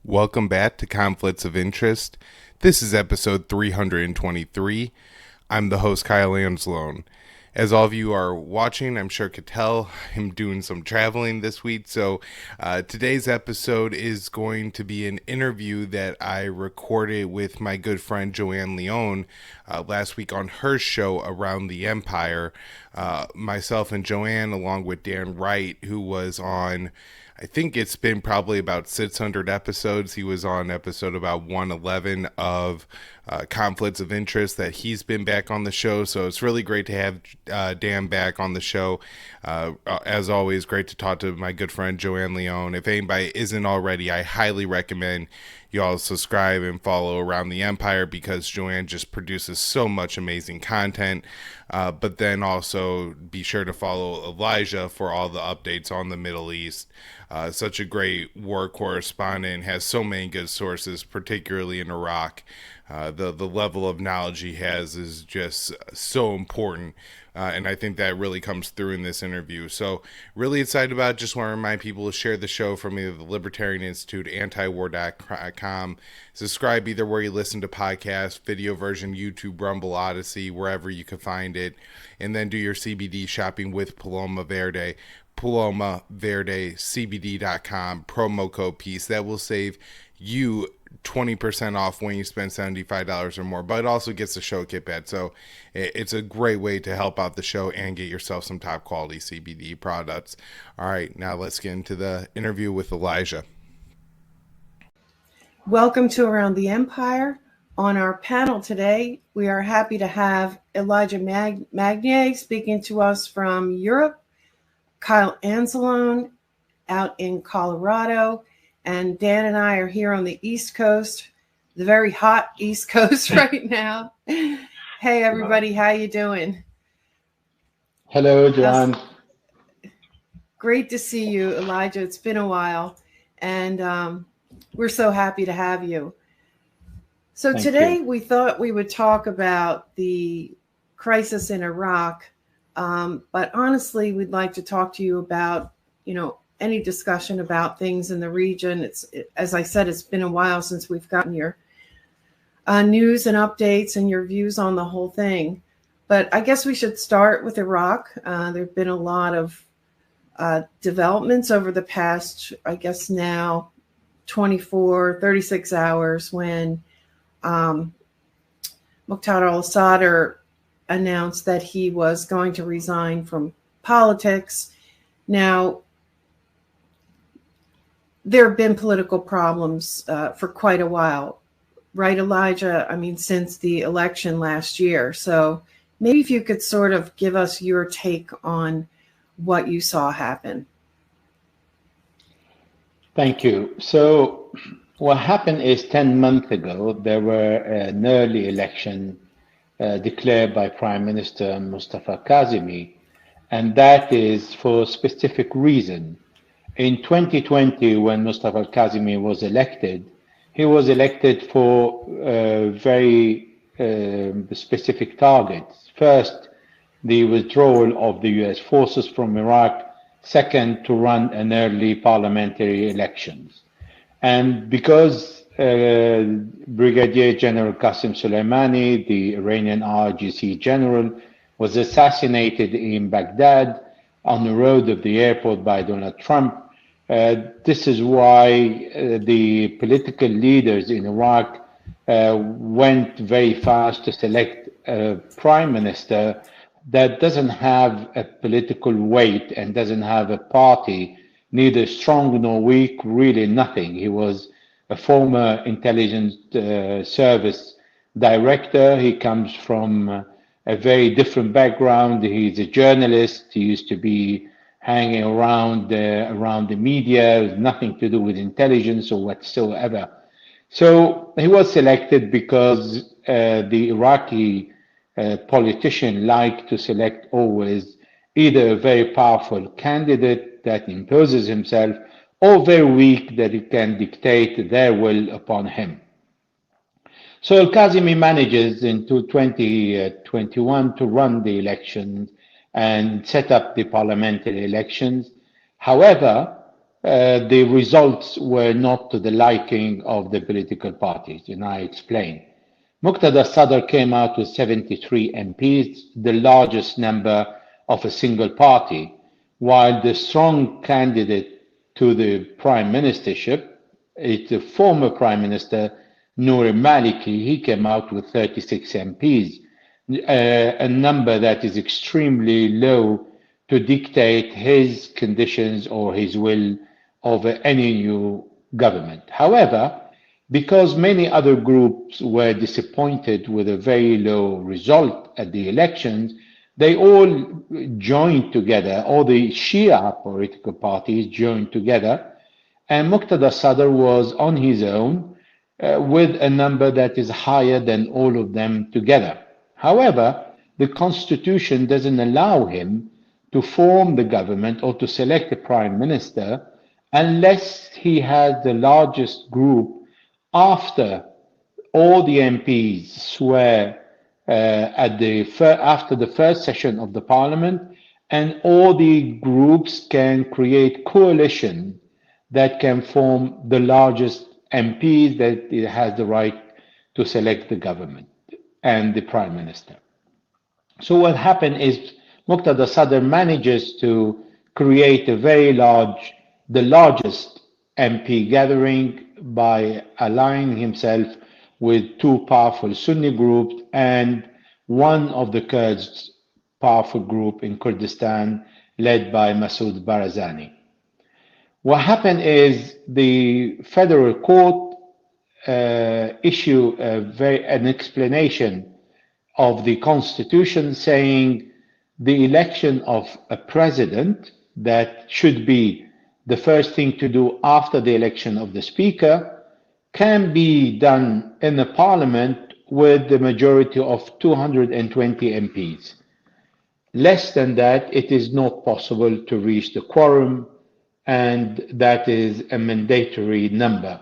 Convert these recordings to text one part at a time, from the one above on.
Welcome back to Conflicts of Interest. This is episode 323. I'm the host, Kyle Ansloan. As all of you are watching, I'm sure could tell, I'm doing some traveling this week. So today's episode is going to be an interview that I recorded with my good friend Joanne Leon last week on her show Around the Empire. Myself and Joanne, along with Dan Wright, who was on, I think it's been probably about 600 episodes. He was on episode about 111 of Conflicts of Interest that he's been back on the show. So it's really great to have Dan back on the show. As always, great to talk to my good friend Joanne Leon. If anybody isn't already, I highly recommend you all subscribe and follow Around the Empire because Joanne just produces so much amazing content. But then also be sure to follow Elijah for all the updates on the Middle East. Such a great war correspondent, has so many good sources, particularly in Iraq. The level of knowledge he has is just so important. And I think that really comes through in this interview. So really excited about it. Just want to remind people to share the show from either the Libertarian Institute, antiwar.com. Subscribe either where you listen to podcasts, video version, YouTube, Rumble, Odysee, wherever you can find it. And then do your CBD shopping with Paloma Verde. PalomaVerdeCBD.com, promo code PEACE. That will save you 20% off when you spend $75 or more, but it also gets the show kit back. So it's a great way to help out the show and get yourself some top quality CBD products. All right, now let's get into the interview with Elijah. Welcome to Around the Empire. On our panel today, we are happy to have Elijah Magnier speaking to us from Europe, Kyle Ansloan out in Colorado, and Dan and I are here on the East Coast, the very hot East Coast right now. Hey, everybody, how you doing? Hello, Joanne. Great to see you, Elijah. It's been a while, and we're so happy to have you. So today we thought we would talk about the crisis in Iraq, but honestly, we'd like to talk to you about, any discussion about things in the region. As I said, it's been a while since we've gotten your news and updates and your views on the whole thing. But I guess we should start with Iraq. There have been a lot of developments over the past, I guess now, 36 hours when Muqtada al-Sadr announced that he was going to resign from politics. Now, there have been political problems for quite a while, right, Elijah? I mean, since the election last year. So maybe if you could sort of give us your take on what you saw happen. Thank you. So what happened is 10 months ago, there were an early election declared by Prime Minister Mustafa Kazimi, and that is for a specific reason. In 2020, when Mustafa Kazimi was elected, he was elected for very specific targets. First, the withdrawal of the US forces from Iraq. Second, to run an early parliamentary elections. And because Brigadier General Qasem Soleimani, the Iranian RGC general, was assassinated in Baghdad on the road of the airport by Donald Trump, this is why the political leaders in Iraq went very fast to select a prime minister that doesn't have a political weight and doesn't have a party, neither strong nor weak, really nothing. He was a former intelligence service director. He comes from a very different background. He's a journalist. He used to be hanging around the media, nothing to do with intelligence or whatsoever. So he was selected because the Iraqi politician like to select always either a very powerful candidate that imposes himself or very weak that it can dictate their will upon him. So Al-Kazimi manages in 2021 to run the elections and set up the parliamentary elections. However, the results were not to the liking of the political parties, and I explain. Muqtada Sadr came out with 73 MPs, the largest number of a single party, while the strong candidate to the prime ministership, it's the former prime minister Noor al-Maliki. He came out with 36 MPs, a number that is extremely low to dictate his conditions or his will over any new government. However, because many other groups were disappointed with a very low result at the elections, they all joined together, all the Shia political parties joined together, and Muqtada Sadr was on his own with a number that is higher than all of them together. However, the constitution doesn't allow him to form the government or to select a prime minister unless he has the largest group after all the MPs swear after the first session of the parliament, and all the groups can create coalition that can form the largest MPs that it has the right to select the government and the prime minister. So what happened is Muqtada Sadr manages to create a very large, the largest MP gathering by aligning himself with two powerful Sunni groups and one of the Kurds powerful group in Kurdistan led by Masoud Barzani. What happened is the federal court issued an explanation of the constitution saying the election of a president that should be the first thing to do after the election of the speaker can be done in the parliament with the majority of 220 MPs. Less than that, it is not possible to reach the quorum, and that is a mandatory number.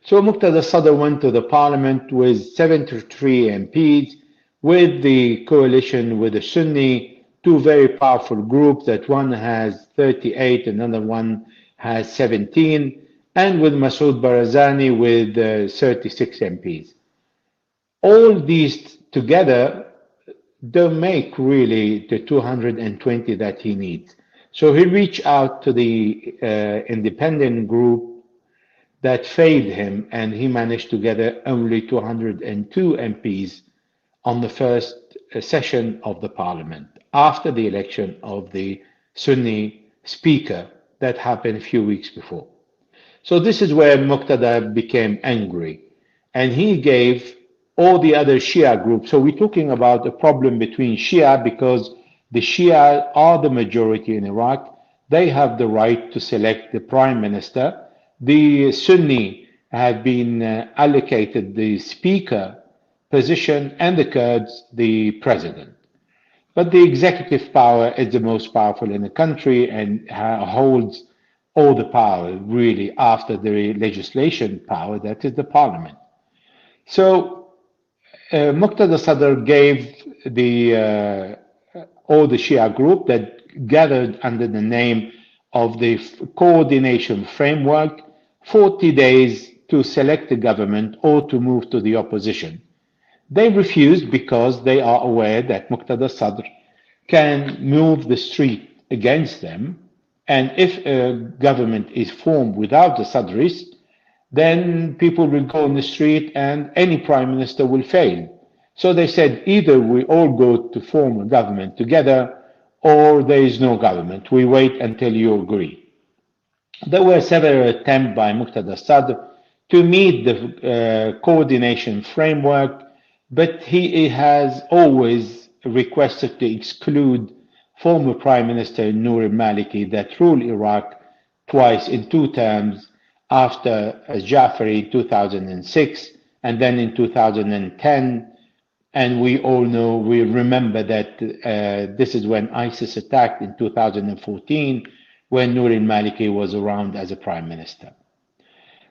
So Muqtada Sadr went to the parliament with 73 MPs with the coalition with the Sunni, two very powerful groups, that one has 38, another one has 17, and with Masoud Barzani with 36 MPs. All these together don't make really the 220 that he needs. So he reached out to the independent group that failed him, and he managed to gather only 202 MPs on the first session of the parliament after the election of the Sunni speaker that happened a few weeks before. So this is where Muqtada became angry, and he gave all the other Shia groups. So we're talking about a problem between Shia, because the Shia are the majority in Iraq. They have the right to select the prime minister. The Sunni have been allocated the speaker position, and the Kurds the president. But the executive power is the most powerful in the country and holds all the power really after the legislation power, that is the parliament. So Muqtada Sadr gave all the Shia group that gathered under the name of the coordination framework 40 days to select the government or to move to the opposition. They refused because they are aware that Muqtada Sadr can move the street against them, and if a government is formed without the Sadris, then people will go on the street and any prime minister will fail. So they said, either we all go to form a government together, or there is no government. We wait until you agree. There were several attempts by Muqtada Sadr to meet the coordination framework, but he has always requested to exclude former Prime Minister Noor al-Maliki that ruled Iraq twice in 2 terms, after Jafari in 2006 and then in 2010. And we all know, we remember that this is when ISIS attacked in 2014, when Noor al-Maliki was around as a prime minister.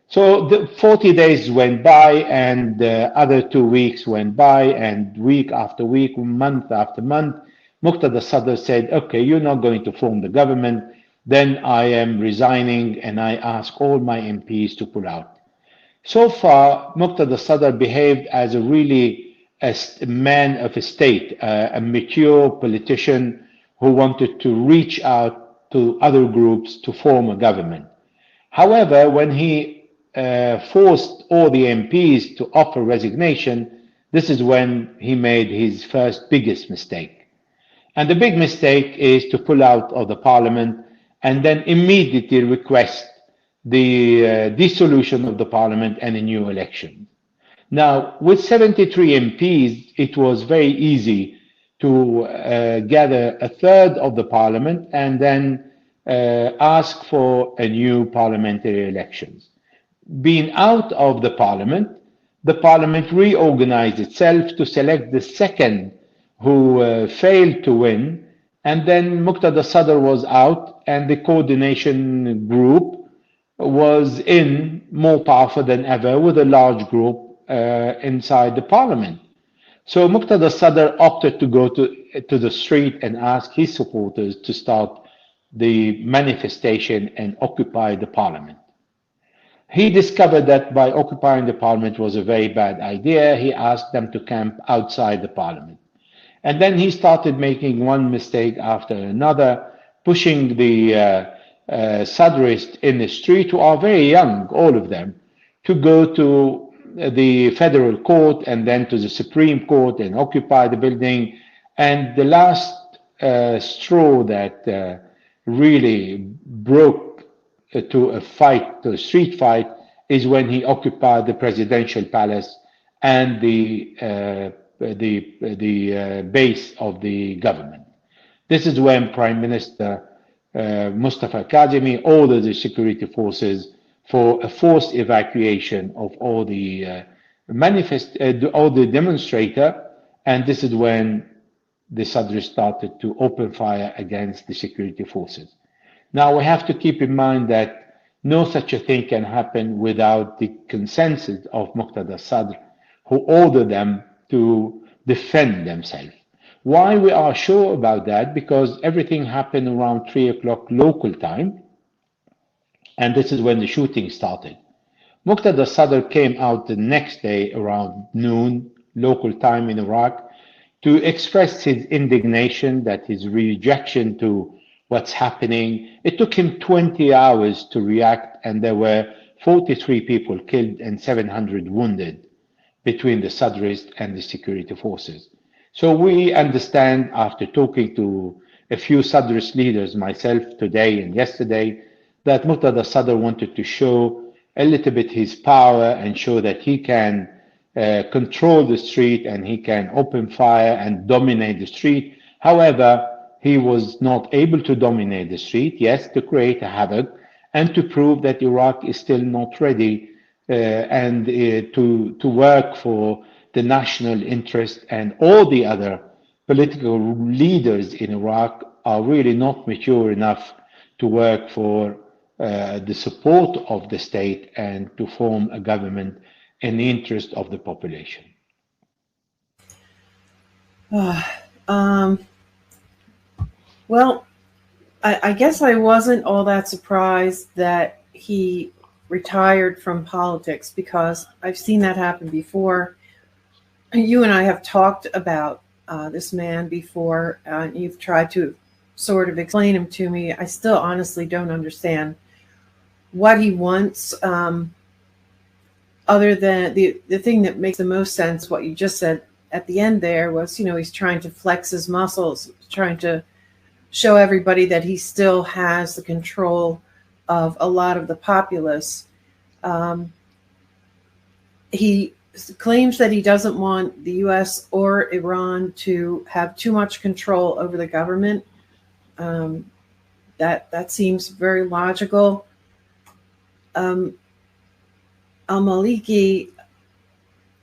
So the 40 days went by, and other 2 weeks went by, and week after week, month after month, Muqtada Sadr said, okay, you're not going to form the government. then I am resigning and I ask all my MPs to pull out. So far, Muqtada Sadr behaved as a really man of a state, a mature politician who wanted to reach out to other groups to form a government. However, when he forced all the MPs to offer resignation, this is when he made his first biggest mistake. And the big mistake is to pull out of the parliament and then immediately request the dissolution of the parliament and a new election. Now, with 73 MPs, it was very easy to gather a third of the parliament and then ask for a new parliamentary elections. Being out of the parliament reorganized itself to select the second who failed to win, and then Muqtada Sadr was out and the coordination group was in, more powerful than ever, with a large group inside the parliament. So Muqtada Sadr opted to go to the street and ask his supporters to start the manifestation and occupy the parliament. He discovered that by occupying the parliament was a very bad idea. He asked them to camp outside the parliament. And then he started making one mistake after another, pushing the Sadrists in the street, who are very young, all of them, to go to the federal court and then to the Supreme Court and occupy the building. And the last straw that really broke to a fight, to a street fight, is when he occupied the presidential palace and the base of the government. This is when Prime Minister Mustafa Kazemi ordered the security forces for a forced evacuation of all the demonstrator, and this is when the Sadrists started to open fire against the security forces. Now we have to keep in mind that no such a thing can happen without the consensus of Muqtada Sadr, who ordered them to defend themselves. Why we are sure about that? Because everything happened around 3 o'clock local time, and this is when the shooting started. Muqtada Sadr came out the next day around noon local time in Iraq to express his indignation, that his rejection to what's happening. It took him 20 hours to react, and there were 43 people killed and 700 wounded between the Sadrists and the security forces. So we understand, after talking to a few Sadrist leaders, myself today and yesterday, that Muqtada Sadr wanted to show a little bit his power and show that he can control the street and he can open fire and dominate the street. However, he was not able to dominate the street, yes, to create a havoc and to prove that Iraq is still not ready and to work for the national interest, and all the other political leaders in Iraq are really not mature enough to work for the support of the state and to form a government in the interest of the population. Well, I guess I wasn't all that surprised that he retired from politics, because I've seen that happen before. You and I have talked about this man before. You've tried to sort of explain him to me. I still honestly don't understand what he wants, other than the thing that makes the most sense, what you just said at the end there, was, he's trying to flex his muscles, trying to show everybody that he still has the control of a lot of the populace. He claims that he doesn't want the U.S. or Iran to have too much control over the government. That seems very logical. Al-Maliki,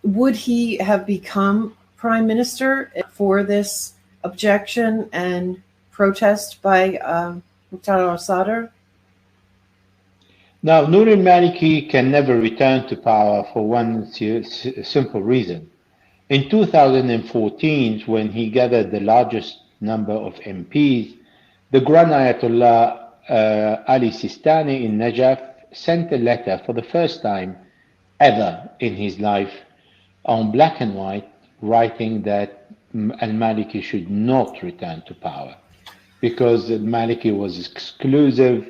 would he have become prime minister for this objection and protest by Muqtada Sadr? Now, Noor al-Maliki can never return to power for one simple reason. In 2014, when he gathered the largest number of MPs, the Grand Ayatollah Ali Sistani in Najaf sent a letter for the first time ever in his life on black and white, writing that al-Maliki should not return to power because al-Maliki was exclusive,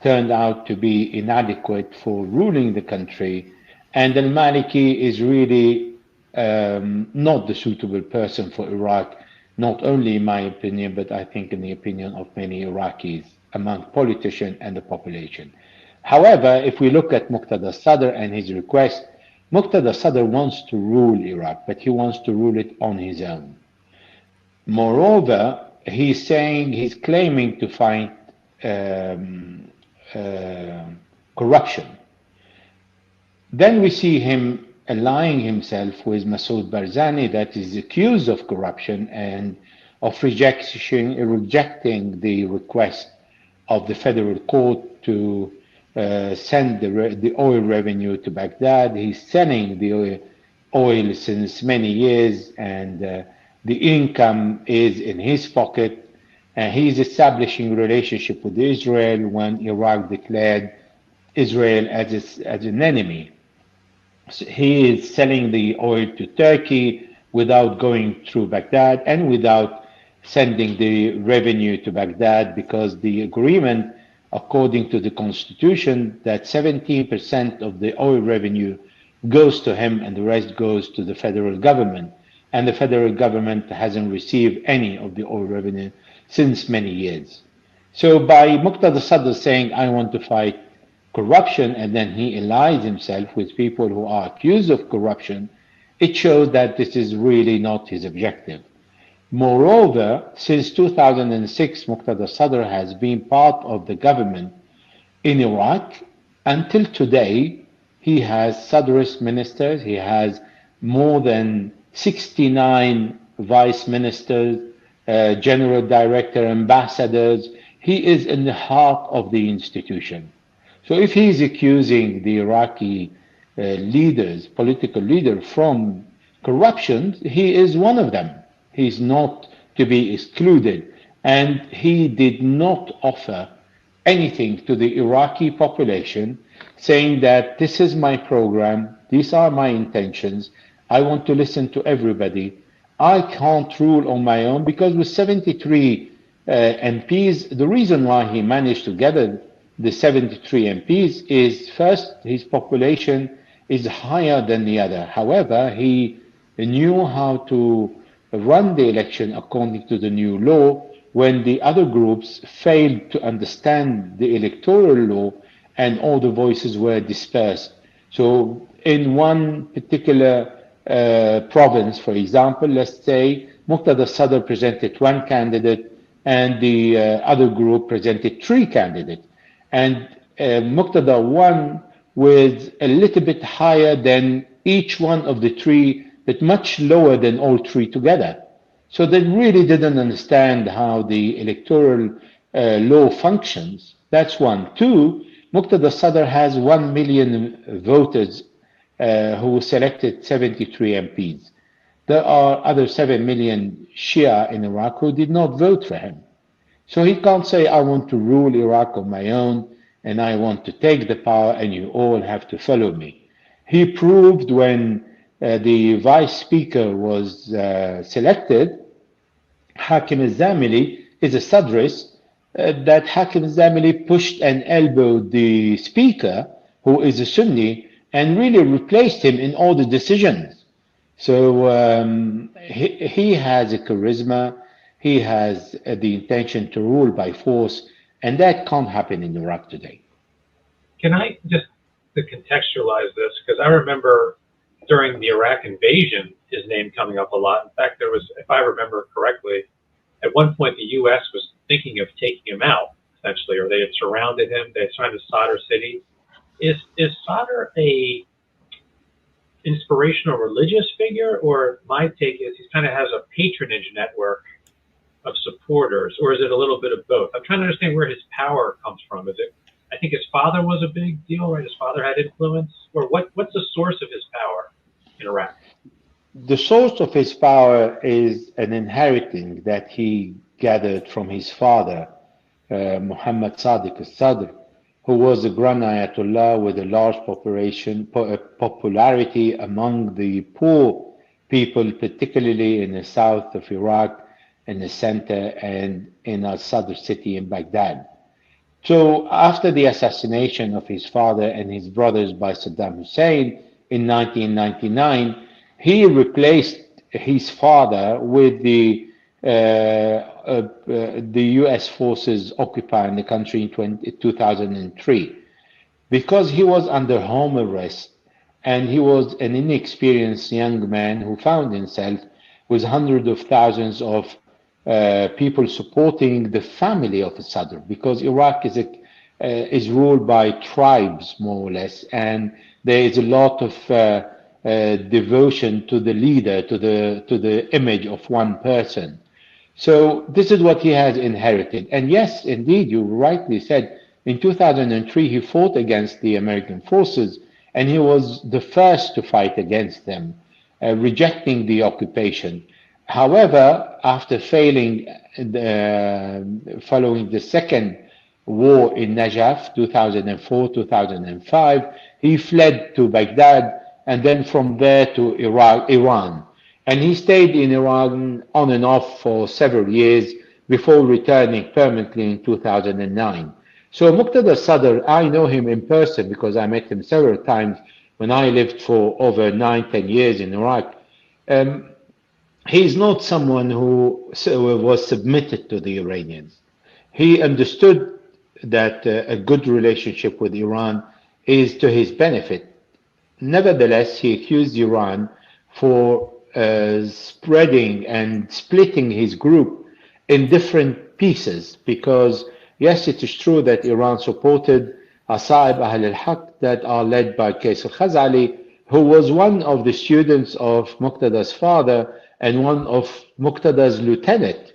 turned out to be inadequate for ruling the country, and al-Maliki is really not the suitable person for Iraq, not only in my opinion, but I think in the opinion of many Iraqis, among politicians and the population. However, if we look at Muqtada Sadr and his request, Muqtada Sadr wants to rule Iraq, but he wants to rule it on his own. Moreover, he's claiming to fight corruption. Then we see him allying himself with Masoud Barzani, that is accused of corruption and of rejecting the request of the federal court to send the oil revenue to Baghdad. He's selling the oil since many years, and the income is in his pocket. And he's establishing relationship with Israel when Iraq declared Israel as an enemy. So he is selling the oil to Turkey without going through Baghdad and without sending the revenue to Baghdad, because the agreement, according to the constitution, that 17% of the oil revenue goes to him and the rest goes to the federal government. And the federal government hasn't received any of the oil revenue since many years. So by Muqtada Sadr saying, I want to fight corruption, and then he allies himself with people who are accused of corruption, it shows that this is really not his objective. Moreover, since 2006, Muqtada Sadr has been part of the government in Iraq. Until today, he has Sadrist ministers, he has more than 69 vice ministers, general director, ambassadors. He is in the heart of the institution. So if he is accusing the Iraqi leaders, political leaders, from corruption, he is one of them. He's not to be excluded. And he did not offer anything to the Iraqi population, saying that this is my program, these are my intentions, I want to listen to everybody. I can't rule on my own, because with 73 MPs, the reason why he managed to gather the 73 MPs is, first, his population is higher than the other. However, he knew how to run the election according to the new law when the other groups failed to understand the electoral law and all the voices were dispersed. So in one particular province, for example, let's say Muqtada Sadr presented one candidate and the other group presented three candidates. And Muqtada won with a little bit higher than each one of the three, but much lower than all three together. So they really didn't understand how the electoral law functions. That's one. Two, Muqtada Sadr has 1 million voters who selected 73 MPs. There are other 7 million Shia in Iraq who did not vote for him. So he can't say, I want to rule Iraq on my own and I want to take the power and you all have to follow me. He proved when the vice speaker was selected, Hakim al-Zamili is a Sadrist, that Hakim al-Zamili pushed and elbowed the speaker, who is a Sunni, and really replaced him in all the decisions. So he has a charisma, he has the intention to rule by force, and that can't happen in Iraq today. Can I just to contextualize this, because I remember during the Iraq invasion, his name coming up a lot. In fact, there was, if I remember correctly, at one point the U.S. was thinking of taking him out, essentially, or they had surrounded him. They had trying to Sadr city. Is Sadr a inspirational religious figure, or my take is he kind of has a patronage network of supporters, or is it a little bit of both? I'm trying to understand where his power comes from. Is it? I think his father was a big deal, right? His father had influence, or what's the source of his power in Iraq? The source of his power is an inheriting that he gathered from his father, Muhammad Sadiq al-Sadr, who was a Grand Ayatollah with a large popularity among the poor people, particularly in the south of Iraq, in the center, and in al-Sadr city in Baghdad. So after the assassination of his father and his brothers by Saddam Hussein in 1999, he replaced his father with the U.S. forces occupying the country in 2003. Because he was under home arrest and he was an inexperienced young man who found himself with hundreds of thousands of people supporting the family of Sadr, because Iraq is ruled by tribes more or less, and there is a lot of devotion to the leader, to the image of one person. So this is what he has inherited. And yes, indeed, you rightly said, in 2003 he fought against the American forces, and he was the first to fight against them, rejecting the occupation. However, after failing following the second war in Najaf, 2004-2005, he fled to Baghdad and then from there to Iran. And he stayed in Iran on and off for several years before returning permanently in 2009. So Muqtada Sadr, I know him in person because I met him several times when I lived for over 9-10 years in Iraq. He's not someone who was submitted to the Iranians. He understood that a good relationship with Iran is to his benefit. Nevertheless, he accused Iran for spreading and splitting his group in different pieces, because yes, it is true that Iran supported Asaib Ahl al-Haq that are led by Qais al-Khazali, who was one of the students of Muqtada's father and one of Muqtada's lieutenant.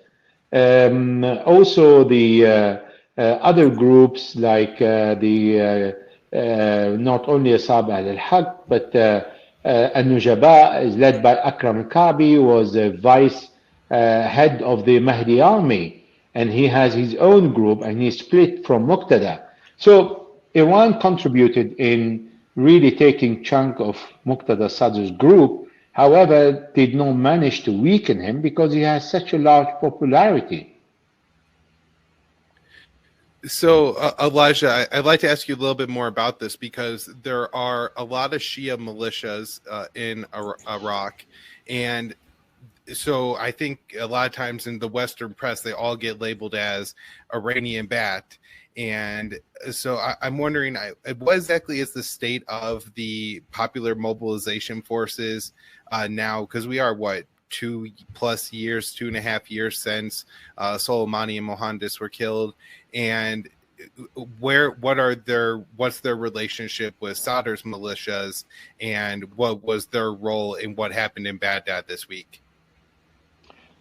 Also, the other groups like not only Asaib Ahl al-Haq, but Al-Nujaba is led by Akram al-Kabi, was the vice head of the Mahdi army, and he has his own group and he split from Muqtada. So Iran contributed in really taking chunk of Muqtada Sadr's group, however, did not manage to weaken him because he has such a large popularity. So, Elijah, I'd like to ask you a little bit more about this, because there are a lot of Shia militias in Iraq, and so I think a lot of times in the Western press, they all get labeled as Iranian backed. And so I'm wondering, what exactly is the state of the Popular Mobilization Forces now? Because we are, 2.5 years since Soleimani and Mohandas were killed, and what's their relationship with Sadr's militias, and what was their role in what happened in Baghdad this week?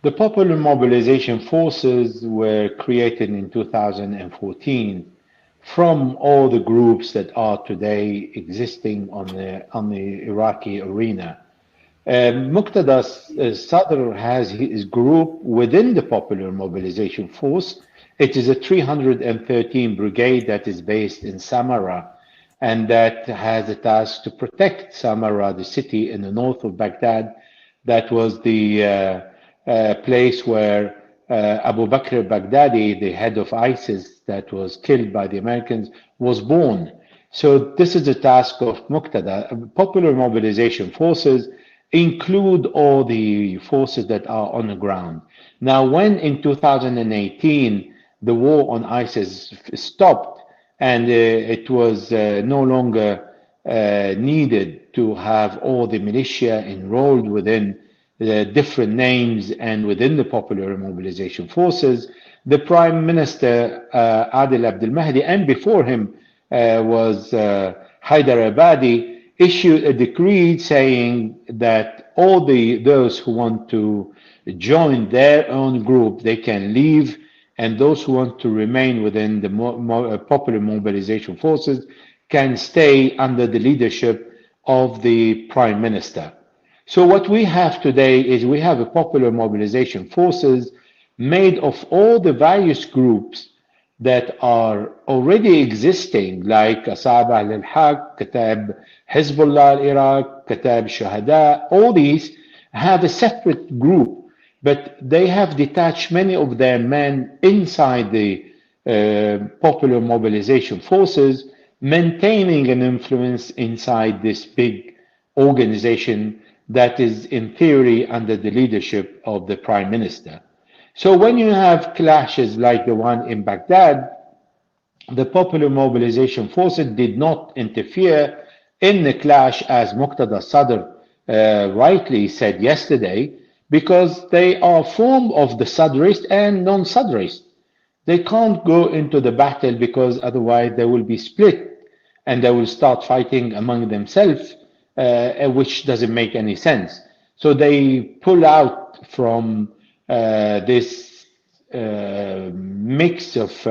The Popular Mobilization Forces were created in 2014 from all the groups that are today existing on the Iraqi arena. Muqtada Sadr has his group within the Popular Mobilization Force. It is a 313 brigade that is based in Samarra, and that has a task to protect Samarra, the city in the north of Baghdad. That was the place where Abu Bakr al-Baghdadi, the head of ISIS that was killed by the Americans, was born. So this is the task of Muqtada. Popular Mobilization Forces include all the forces that are on the ground. Now, when in 2018 the war on ISIS stopped and it was no longer needed to have all the militia enrolled within the different names and within the Popular Mobilization Forces, the Prime Minister Adil Abdel Mahdi, and before him was Haider Abadi, issued a decree saying that all those who want to join their own group, they can leave, and those who want to remain within the Popular Mobilization Forces can stay under the leadership of the Prime Minister. So what we have today is we have a Popular Mobilization Forces made of all the various groups that are already existing, like Asab al-Haq, Katab Hezbollah al-Iraq, Katab Shuhada, all these have a separate group, but they have detached many of their men inside the popular mobilization forces, maintaining an influence inside this big organization that is in theory under the leadership of the prime minister. So when you have clashes like the one in Baghdad, the popular mobilization forces did not interfere in the clash, as Muqtada Sadr rightly said yesterday, because they are form of the Sadrist and non-Sadrist. They can't go into the battle because otherwise they will be split and they will start fighting among themselves, which doesn't make any sense. So they pull out from this mix of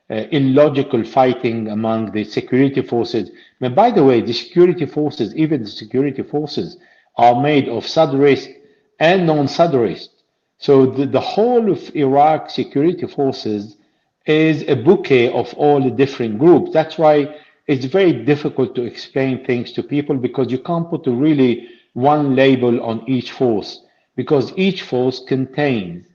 illogical fighting among the security forces. But by the way, the security forces, even the security forces, are made of Sadrist and non-Sadrist. So the whole of Iraq security forces is a bouquet of all the different groups. That's why it's very difficult to explain things to people, because you can't put a really one label on each force, because each force contains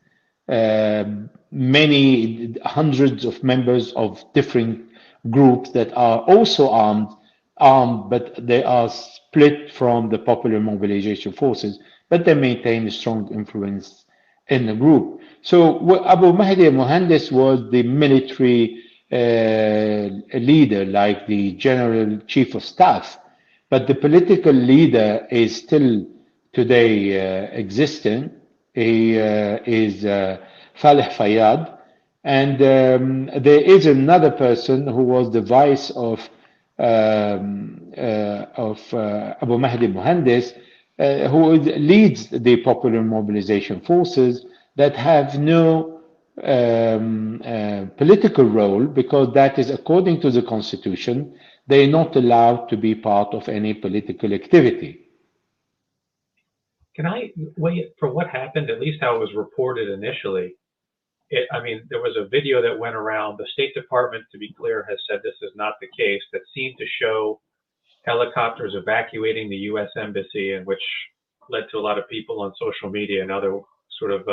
many hundreds of members of different groups that are also armed, but they are split from the popular mobilization forces, but they maintain a strong influence in the group. So Abu Mahdi Mohandes was the military leader, like the general chief of staff, but the political leader is still today existing. He is Faleh Fayyad, and there is another person who was the vice of Abu Mahdi Mohandes, who leads the popular mobilization forces, that have no political role, because that is according to the constitution. They are not allowed to be part of any political activity. Can I wait for what happened, at least how it was reported initially? I mean, there was a video that went around. The State Department, to be clear, has said this is not the case, that seemed to show helicopters evacuating the U.S. Embassy, and which led to a lot of people on social media and other sort of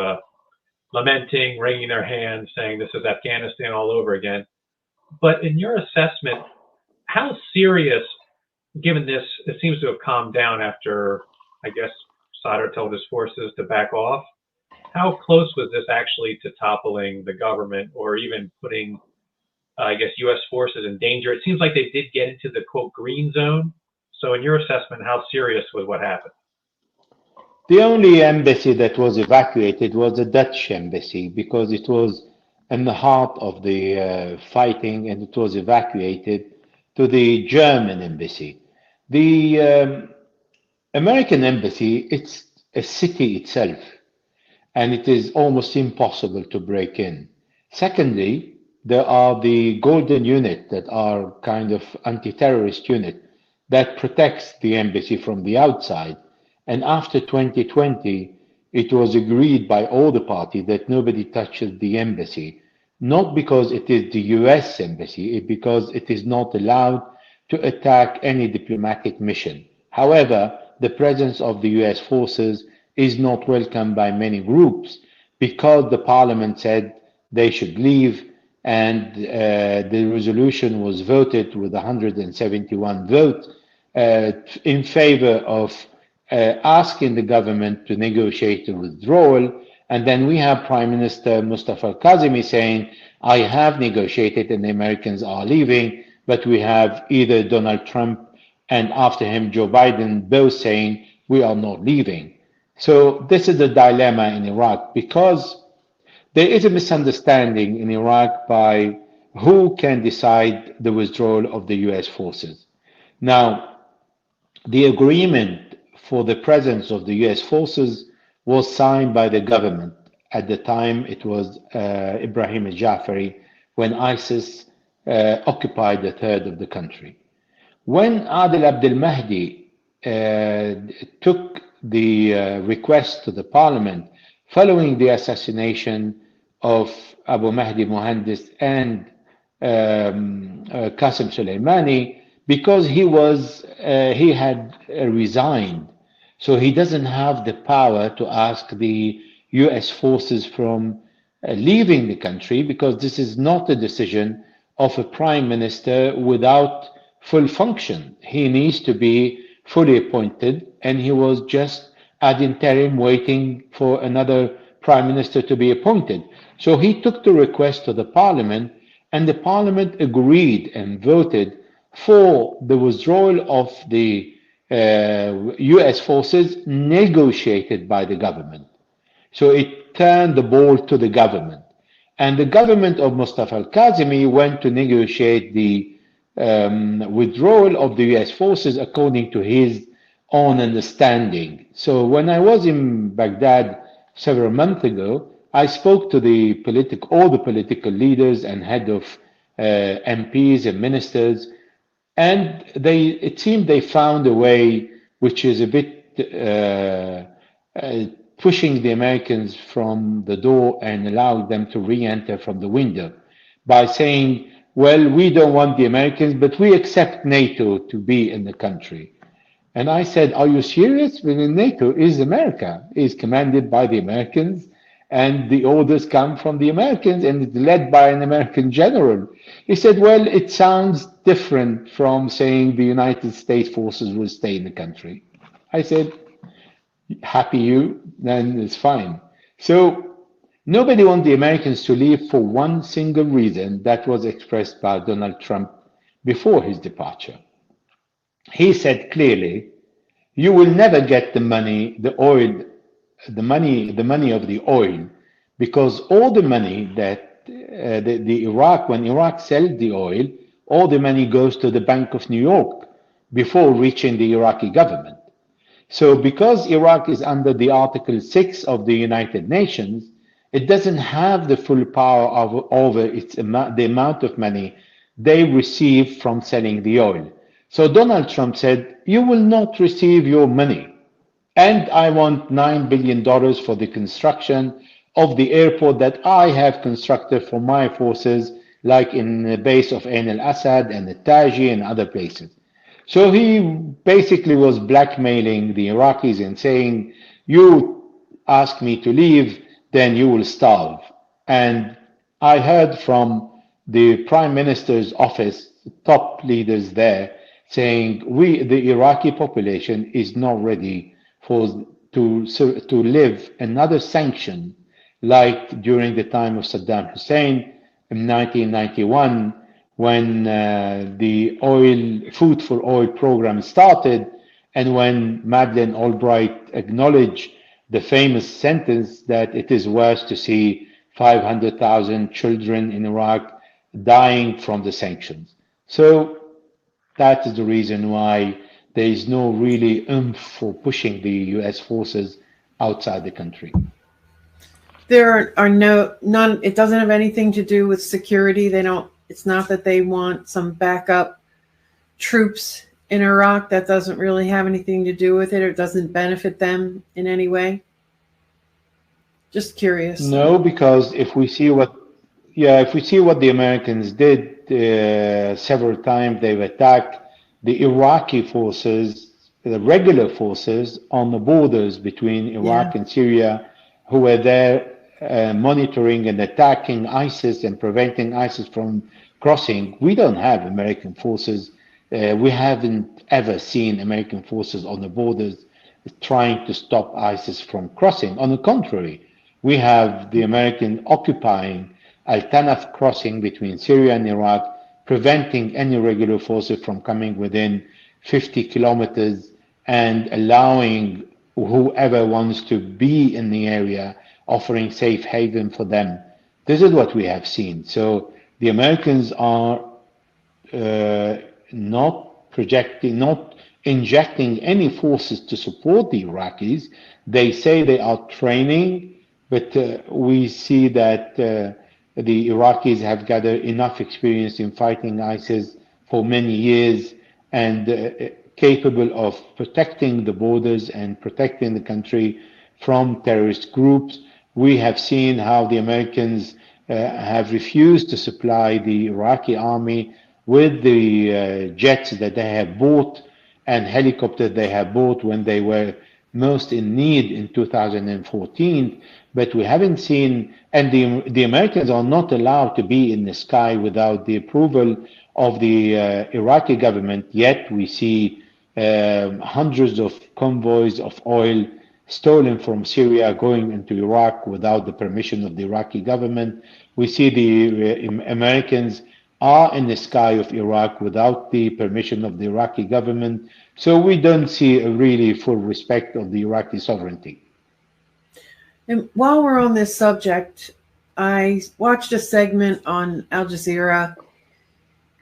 lamenting, wringing their hands, saying this is Afghanistan all over again. But in your assessment, how serious, given this, it seems to have calmed down after, I guess, Sadr told his forces to back off. How close was this actually to toppling the government, or even putting, I guess, U.S. forces in danger? It seems like they did get into the, quote, green zone. So in your assessment, how serious was what happened? The only embassy that was evacuated was the Dutch embassy, because it was in the heart of the fighting, and it was evacuated to the German embassy. The American embassy, it's a city itself, and it is almost impossible to break in. Secondly, there are the Golden Unit that are kind of anti-terrorist unit that protects the embassy from the outside. And after 2020, it was agreed by all the parties that nobody touches the embassy, not because it is the US embassy, because it is not allowed to attack any diplomatic mission. However, the presence of the US forces is not welcomed by many groups, because the parliament said they should leave, and the resolution was voted with 171 votes in favor of asking the government to negotiate a withdrawal. And then we have Prime Minister Mustafa al-Kazemi saying, I have negotiated and the Americans are leaving, but we have either Donald Trump and after him Joe Biden both saying we are not leaving. So this is the dilemma in Iraq, because there is a misunderstanding in Iraq by who can decide the withdrawal of the US forces. Now, the agreement for the presence of the US forces was signed by the government. At the time, it was Ibrahim al-Jafari, when ISIS occupied a third of the country. When Adel Abdel Mahdi took the request to the parliament following the assassination of Abu Mahdi Mohandes and Qasem Soleimani because he had resigned. So he doesn't have the power to ask the US forces from leaving the country because this is not a decision of a prime minister without full function. He needs to be fully appointed, and he was just ad interim waiting for another prime minister to be appointed. So he took the request to the parliament, and the parliament agreed and voted for the withdrawal of the US forces negotiated by the government. So it turned the ball to the government. And the government of Mustafa al-Kazemi went to negotiate the withdrawal of the US forces according to his own understanding. So when I was in Baghdad several months ago, I spoke to all the political leaders and head of MPs and ministers, and it seemed they found a way which is a bit pushing the Americans from the door and allowing them to re-enter from the window by saying, well, we don't want the Americans, but we accept NATO to be in the country. And I said, are you serious? Well, NATO is America, is commanded by the Americans, and the orders come from the Americans, and it's led by an American general. He said, well, it sounds different from saying the United States forces will stay in the country. I said, happy you, then it's fine. So nobody wants the Americans to leave for one single reason that was expressed by Donald Trump before his departure. He said clearly, you will never get the money, the oil, the money of the oil, because all the money that when Iraq sells the oil, all the money goes to the Bank of New York before reaching the Iraqi government. So because Iraq is under the Article 6 of the United Nations, it doesn't have the full power over the amount of money they receive from selling the oil. So Donald Trump said, you will not receive your money. And I want $9 billion for the construction of the airport that I have constructed for my forces, like in the base of Ain al-Assad and the Taji and other places. So he basically was blackmailing the Iraqis and saying, you ask me to leave, then you will starve. And I heard from the Prime Minister's office, top leaders there, saying the Iraqi population is not ready to live another sanction like during the time of Saddam Hussein in 1991 when the Food for Oil program started, and when Madeleine Albright acknowledged the famous sentence that it is worse to see 500,000 children in Iraq dying from the sanctions. So that is the reason why there is no really oomph for pushing the US forces outside the country. There are none. It doesn't have anything to do with security. It's not that they want some backup troops in Iraq. That doesn't really have anything to do with it. It doesn't benefit them in any way. Just curious. No, because if we see what the Americans did several times, they've attacked the Iraqi forces, the regular forces on the borders between Iraq and Syria, who were there monitoring and attacking ISIS and preventing ISIS from crossing. We don't have American forces. We haven't ever seen American forces on the borders trying to stop ISIS from crossing. On the contrary, we have the American occupying Al-Tanaf crossing between Syria and Iraq, preventing any regular forces from coming within 50 kilometers and allowing whoever wants to be in the area, offering safe haven for them. This is what we have seen. So the Americans are not injecting any forces to support the Iraqis. They say they are training, but we see that the Iraqis have gathered enough experience in fighting ISIS for many years and capable of protecting the borders and protecting the country from terrorist groups. We have seen how the Americans have refused to supply the Iraqi army with the jets that they have bought and helicopters they have bought when they were most in need in 2014. But we haven't seen, and the Americans are not allowed to be in the sky without the approval of the Iraqi government. Yet we see hundreds of convoys of oil stolen from Syria going into Iraq without the permission of the Iraqi government. We see the Americans are in the sky of Iraq without the permission of the Iraqi government. So we don't see a really full respect of the Iraqi sovereignty. And while we're on this subject, I watched a segment on Al Jazeera,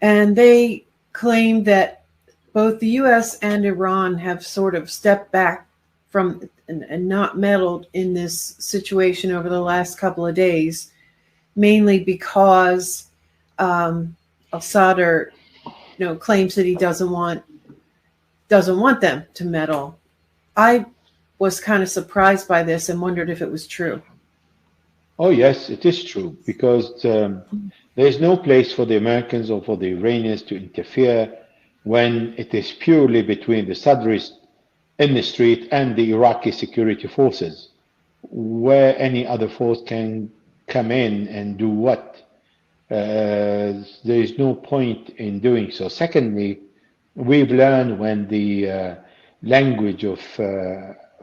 and they claimed that both the U.S. and Iran have sort of stepped back from and not meddled in this situation over the last couple of days, mainly because al-Sadr, claims that he doesn't want them to meddle. I was kind of surprised by this and wondered if it was true. Oh yes, it is true, because there is no place for the Americans or for the Iranians to interfere when it is purely between the Sadrists in the street and the Iraqi security forces, where any other force can come in and do what. There is no point in doing so. Secondly, we've learned when the language of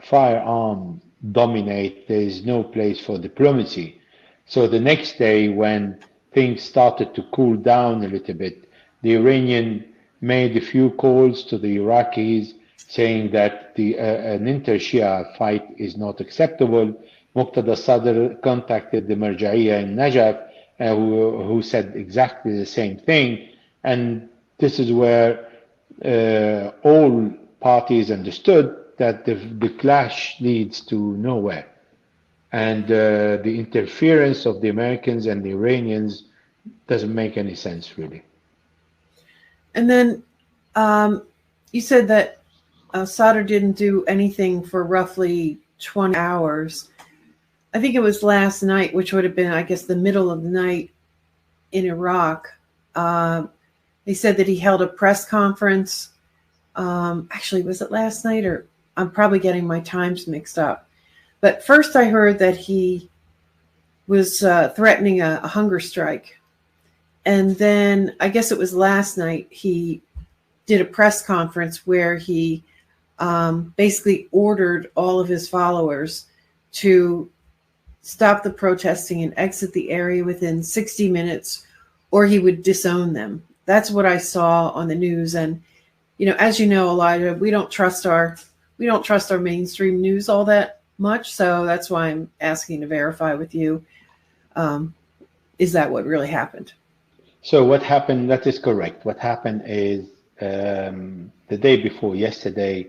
firearm dominate, there is no place for diplomacy. So the next day, when things started to cool down a little bit, the Iranian made a few calls to the Iraqis saying that an inter-Shia fight is not acceptable. Muqtada Sadr contacted the Marja'iyya in Najaf, who said exactly the same thing. And this is where all parties understood that the clash leads to nowhere. And the interference of the Americans and the Iranians doesn't make any sense, really. And then you said that Sadr didn't do anything for roughly 20 hours. I think it was last night, which would have been, I guess, the middle of the night in Iraq. They said that he held a press conference. Actually, was it last night, or I'm probably getting my times mixed up. But first I heard that he was threatening a hunger strike. And then I guess it was last night he did a press conference where he basically ordered all of his followers to stop the protesting and exit the area within 60 minutes, or he would disown them. That's what I saw on the news. And, as you know, Elijah, we don't trust our mainstream news all that much. So that's why I'm asking to verify with you. Is that what really happened? So what happened, that is correct. What happened is the day before yesterday,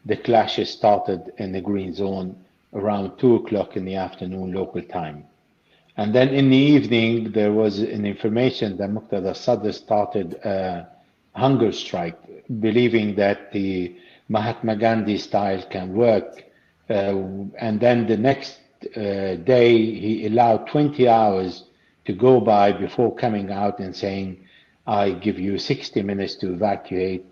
the clashes started in the green zone around 2 o'clock in the afternoon local time. And then in the evening, there was an information that Muqtada Sadr started a hunger strike, believing that the Mahatma Gandhi style can work. And then the next day, he allowed 20 hours to go by before coming out and saying, I give you 60 minutes to evacuate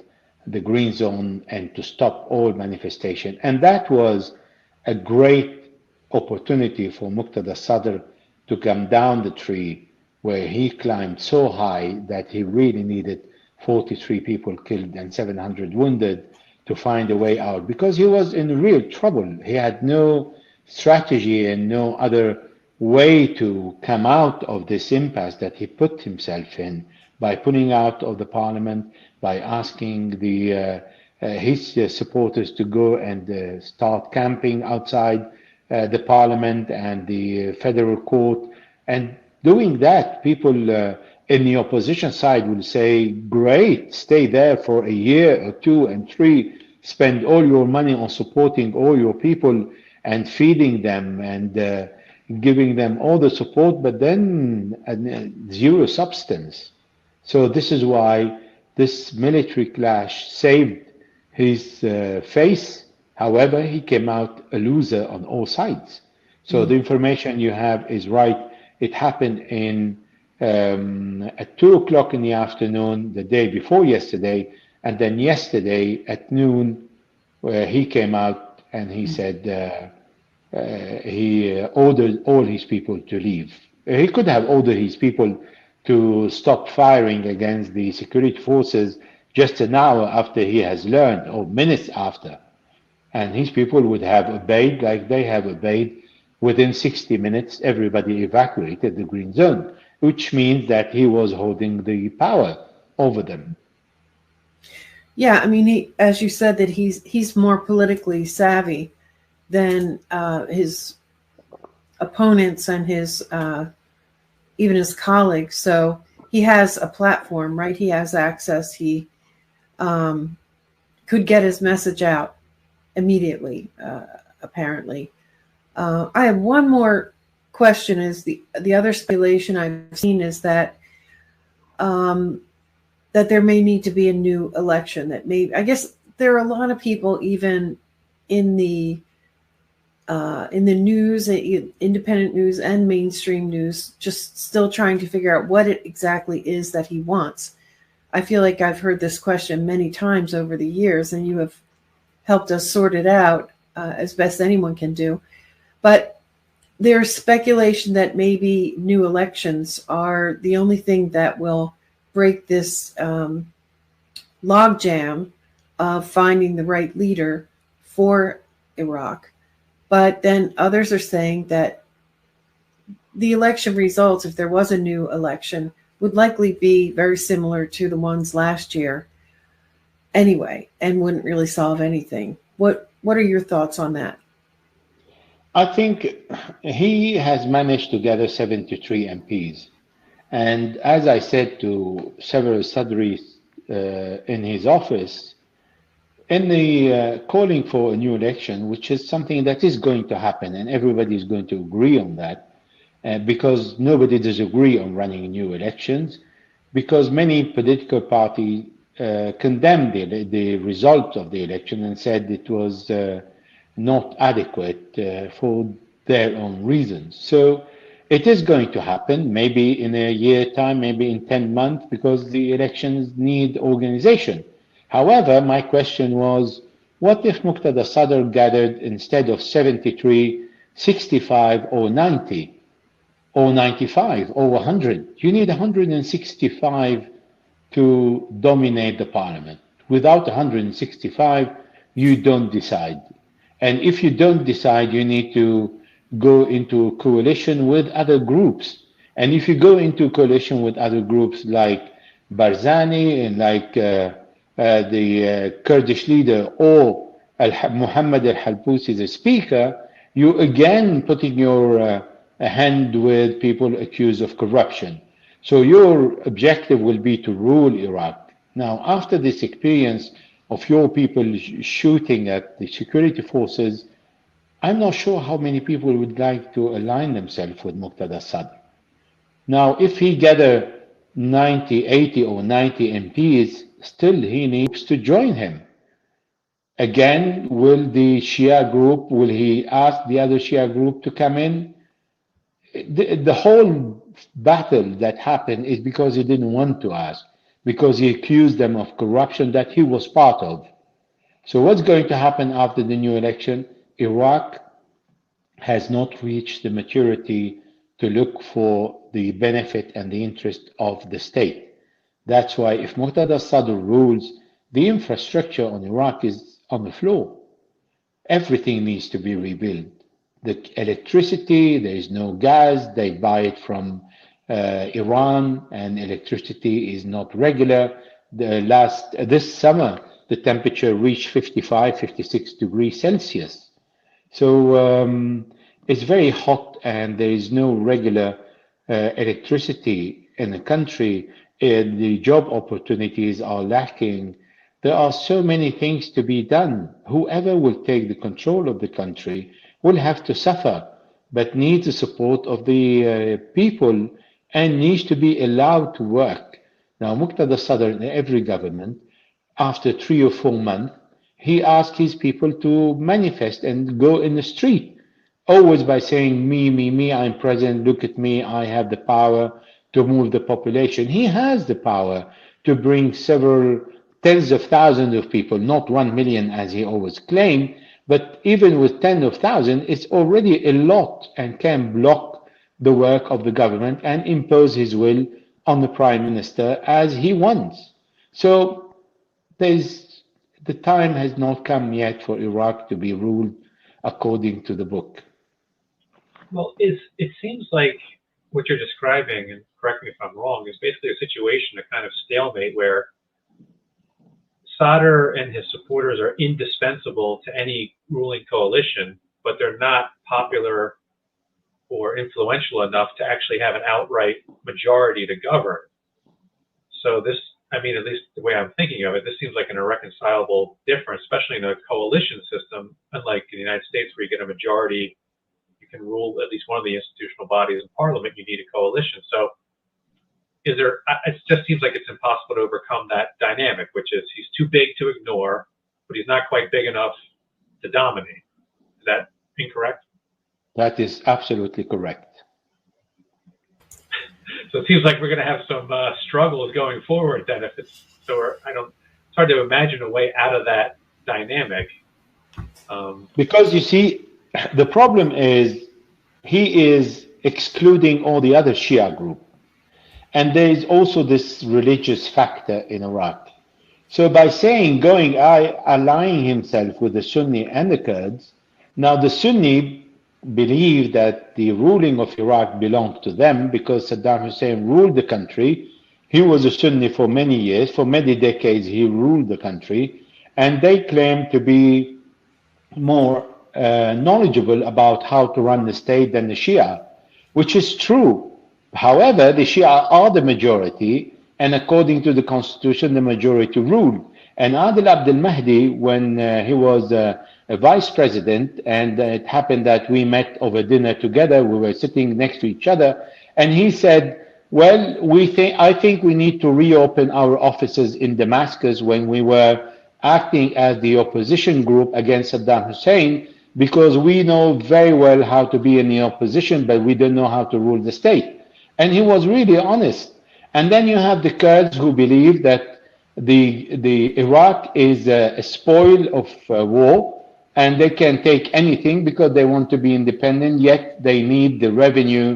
the green zone and to stop all manifestation. And that was a great opportunity for Muqtada Sadr to come down the tree, where he climbed so high that he really needed 43 people killed and 700 wounded to find a way out, because he was in real trouble. He had no strategy and no other way to come out of this impasse that he put himself in by pulling out of the parliament, by asking his supporters to go and start camping outside the parliament and the federal court. And doing that, people in the opposition side will say, great, stay there for a year or 2 and 3, spend all your money on supporting all your people and feeding them and giving them all the support, but then zero substance. So this is why this military clash saved his face. However, he came out a loser on all sides. So the information you have is right. It happened at 2 o'clock in the afternoon, the day before yesterday, and then yesterday at noon, where he came out and he said he ordered all his people to leave. He could have ordered his people to stop firing against the security forces just an hour after he has learned, or minutes after. And his people would have obeyed like they have obeyed. Within 60 minutes, everybody evacuated the green zone, which means that he was holding the power over them. Yeah, I mean, as you said, that he's more politically savvy than his opponents and his even his colleagues. So he has a platform, right? He has access. He could get his message out immediately, apparently. I have one more question. Is the other speculation I've seen is that that there may need to be a new election. That I guess there are a lot of people even in the news, independent news and mainstream news, just still trying to figure out what it exactly is that he wants. I feel like I've heard this question many times over the years, and you have helped us sort it out as best anyone can do. But there's speculation that maybe new elections are the only thing that will break this logjam of finding the right leader for Iraq. But then others are saying that the election results, if there was a new election, would likely be very similar to the ones last year anyway, and wouldn't really solve anything. What are your thoughts on that? I think he has managed to gather 73 MPs. And as I said to several Sadris in his office, in the calling for a new election, which is something that is going to happen, and everybody is going to agree on that, because nobody disagrees on running new elections, because many political parties condemned the result of the election and said it was not adequate for their own reasons. So it is going to happen, maybe in a year time, maybe in 10 months, because the elections need organization. However, my question was, what if Muqtada Sadr gathered, instead of 73, 65 or 90 or 95 or 100? You need 165 to dominate the parliament. Without 165, you don't decide. And if you don't decide, you need to go into a coalition with other groups. And if you go into a coalition with other groups like Barzani and like the Kurdish leader or Muhammad al-Halbousi, the speaker, you again putting your hand with people accused of corruption. So your objective will be to rule Iraq. Now, after this experience of your people shooting at the security forces, I'm not sure how many people would like to align themselves with Muqtada Sadr. Now, if he gather 90, 80 or 90 MPs, still he needs to join him. Again, will the Shia group, will he ask the other Shia group to come in? The whole battle that happened is because he didn't want to ask, because he accused them of corruption that he was part of. So what's going to happen after the new election? Iraq has not reached the maturity to look for the benefit and the interest of the state. That's why if Muqtada Sadr rules, the infrastructure on Iraq is on the floor. Everything needs to be rebuilt. The electricity, there is no gas, they buy it from Iran, and electricity is not regular. This summer, the temperature reached 55, 56 degrees Celsius. So it's very hot and there is no regular electricity in the country. The job opportunities are lacking. There are so many things to be done. Whoever will take the control of the country will have to suffer, but needs the support of the people and needs to be allowed to work. Now, Muqtada Sadr in every government, after 3 or 4 months, he asked his people to manifest and go in the street always by saying, me, I'm president, look at me, I have the power to move the population. He has the power to bring several tens of thousands of people, not 1 million as he always claimed, but even with tens of thousands, it's already a lot and can block the work of the government and impose his will on the prime minister as he wants. So the time has not come yet for Iraq to be ruled according to the book. Well, it seems like what you're describing, and correct me if I'm wrong, is basically a situation, a kind of stalemate where Sadr and his supporters are indispensable to any ruling coalition, but they're not popular or influential enough to actually have an outright majority to govern. So this, I mean, at least the way I'm thinking of it, this seems like an irreconcilable difference, especially in a coalition system, unlike in the United States where you get a majority, you can rule at least one of the institutional bodies in parliament, you need a coalition. So it just seems like it's impossible to overcome that dynamic, which is he's too big to ignore, but he's not quite big enough to dominate. Is that incorrect? That is absolutely correct. So it seems like we're going to have some struggles going forward then. If it's it's hard to imagine a way out of that dynamic. Because you see, the problem is he is excluding all the other Shia group. And there is also this religious factor in Iraq. So by saying, allying himself with the Sunni and the Kurds, now the Sunni believe that the ruling of Iraq belonged to them because Saddam Hussein ruled the country. He was a Sunni for many years, for many decades he ruled the country, and they claim to be more knowledgeable about how to run the state than the Shia, which is true. However, the Shia are the majority, and according to the constitution, the majority ruled. And Adil Abdel Mahdi, when he was a vice president, and it happened that we met over dinner together, we were sitting next to each other, and he said, well, I think we need to reopen our offices in Damascus when we were acting as the opposition group against Saddam Hussein, because we know very well how to be in the opposition, but we don't know how to rule the state. And he was really honest. And then you have the Kurds who believe that the Iraq is a spoil of war, and they can take anything because they want to be independent, yet they need the revenue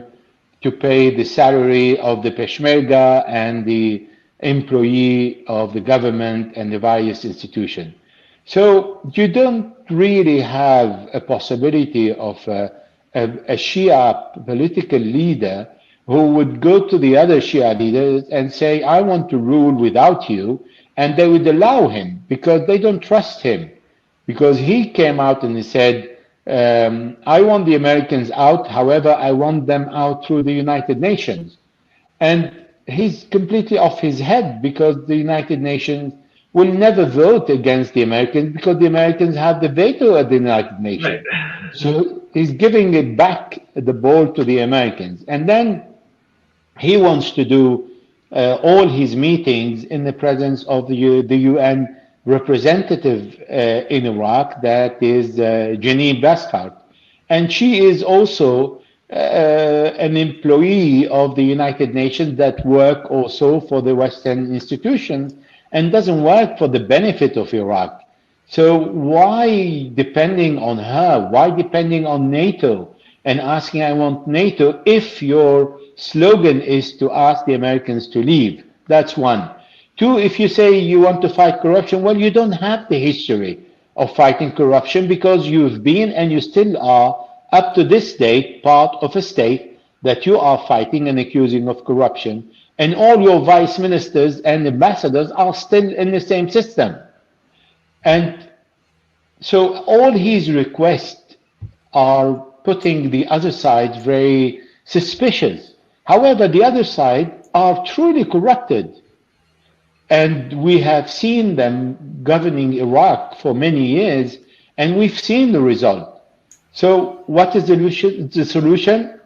to pay the salary of the Peshmerga and the employee of the government and the various institutions. So you don't really have a possibility of a Shia political leader who would go to the other Shia leaders and say, I want to rule without you, and they would allow him because they don't trust him. Because he came out and he said, I want the Americans out, however, I want them out through the United Nations. And he's completely off his head because the United Nations will never vote against the Americans because the Americans have the veto at the United Nations. Right. So he's giving it back, the ball, to the Americans. And then he wants to do all his meetings in the presence of the UN representative in Iraq, that is Janine Bashar. And she is also an employee of the United Nations that work also for the Western institutions and doesn't work for the benefit of Iraq. So why depending on her? Why depending on NATO and asking, I want NATO, if your slogan is to ask the Americans to leave? That's one. Two, if you say you want to fight corruption, well, you don't have the history of fighting corruption because you've been and you still are, up to this date, part of a state that you are fighting and accusing of corruption. And all your vice ministers and ambassadors are still in the same system. And so all his requests are putting the other side very suspicious. However, the other side are truly corrupted. And we have seen them governing Iraq for many years, and we've seen the result. So what is the solution?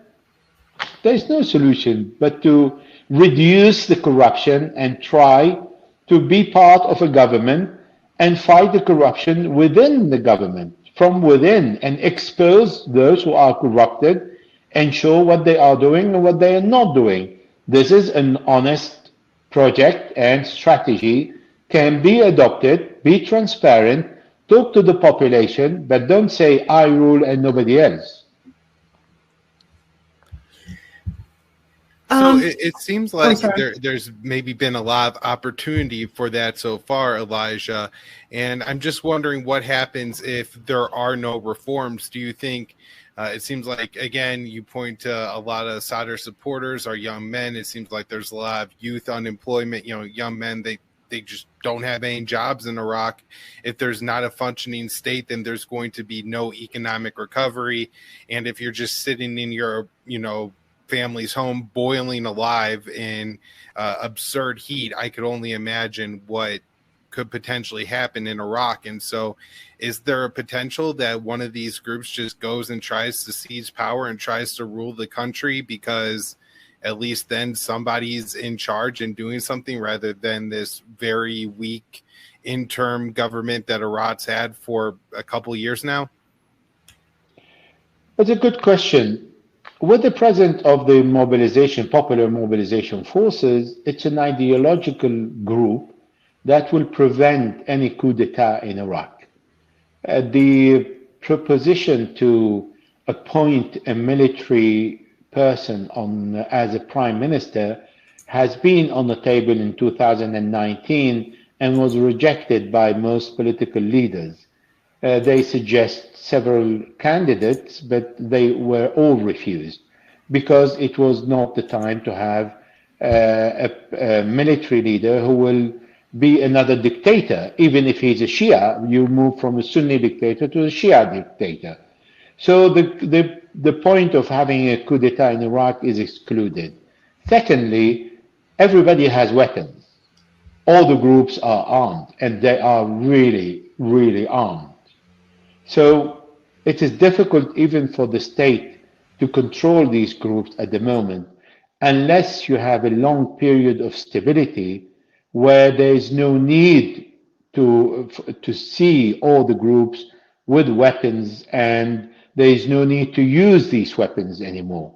There is no solution but to reduce the corruption and try to be part of a government and fight the corruption within the government from within and expose those who are corrupted and show what they are doing and what they are not doing. This is an honest project and strategy, can be adopted, be transparent, talk to the population, but don't say I rule and nobody else. So it seems like there's maybe been a lot of opportunity for that so far, Elijah. And I'm just wondering what happens if there are no reforms. Do you think it seems like, again, you point to a lot of Sadr supporters are young men. It seems like there's a lot of youth unemployment, young men, they just don't have any jobs in Iraq. If there's not a functioning state, then there's going to be no economic recovery. And if you're just sitting in your, family's home boiling alive in absurd heat, I could only imagine what could potentially happen in Iraq. And so is there a potential that one of these groups just goes and tries to seize power and tries to rule the country, because at least then somebody's in charge and doing something, rather than this very weak interim government that Iraq's had for a couple of years now? That's a good question. With the presence of the popular mobilization forces, it's an ideological group that will prevent any coup d'etat in Iraq. The proposition to appoint a military person as a prime minister has been on the table in 2019 and was rejected by most political leaders. They suggest several candidates, but they were all refused because it was not the time to have a military leader who will be another dictator. Even if he's a Shia, you move from a Sunni dictator to a Shia dictator. So the point of having a coup d'etat in Iraq is excluded. Secondly, everybody has weapons. All the groups are armed, and they are really, really armed. So it is difficult even for the state to control these groups at the moment, unless you have a long period of stability where there is no need to see all the groups with weapons, and there is no need to use these weapons anymore.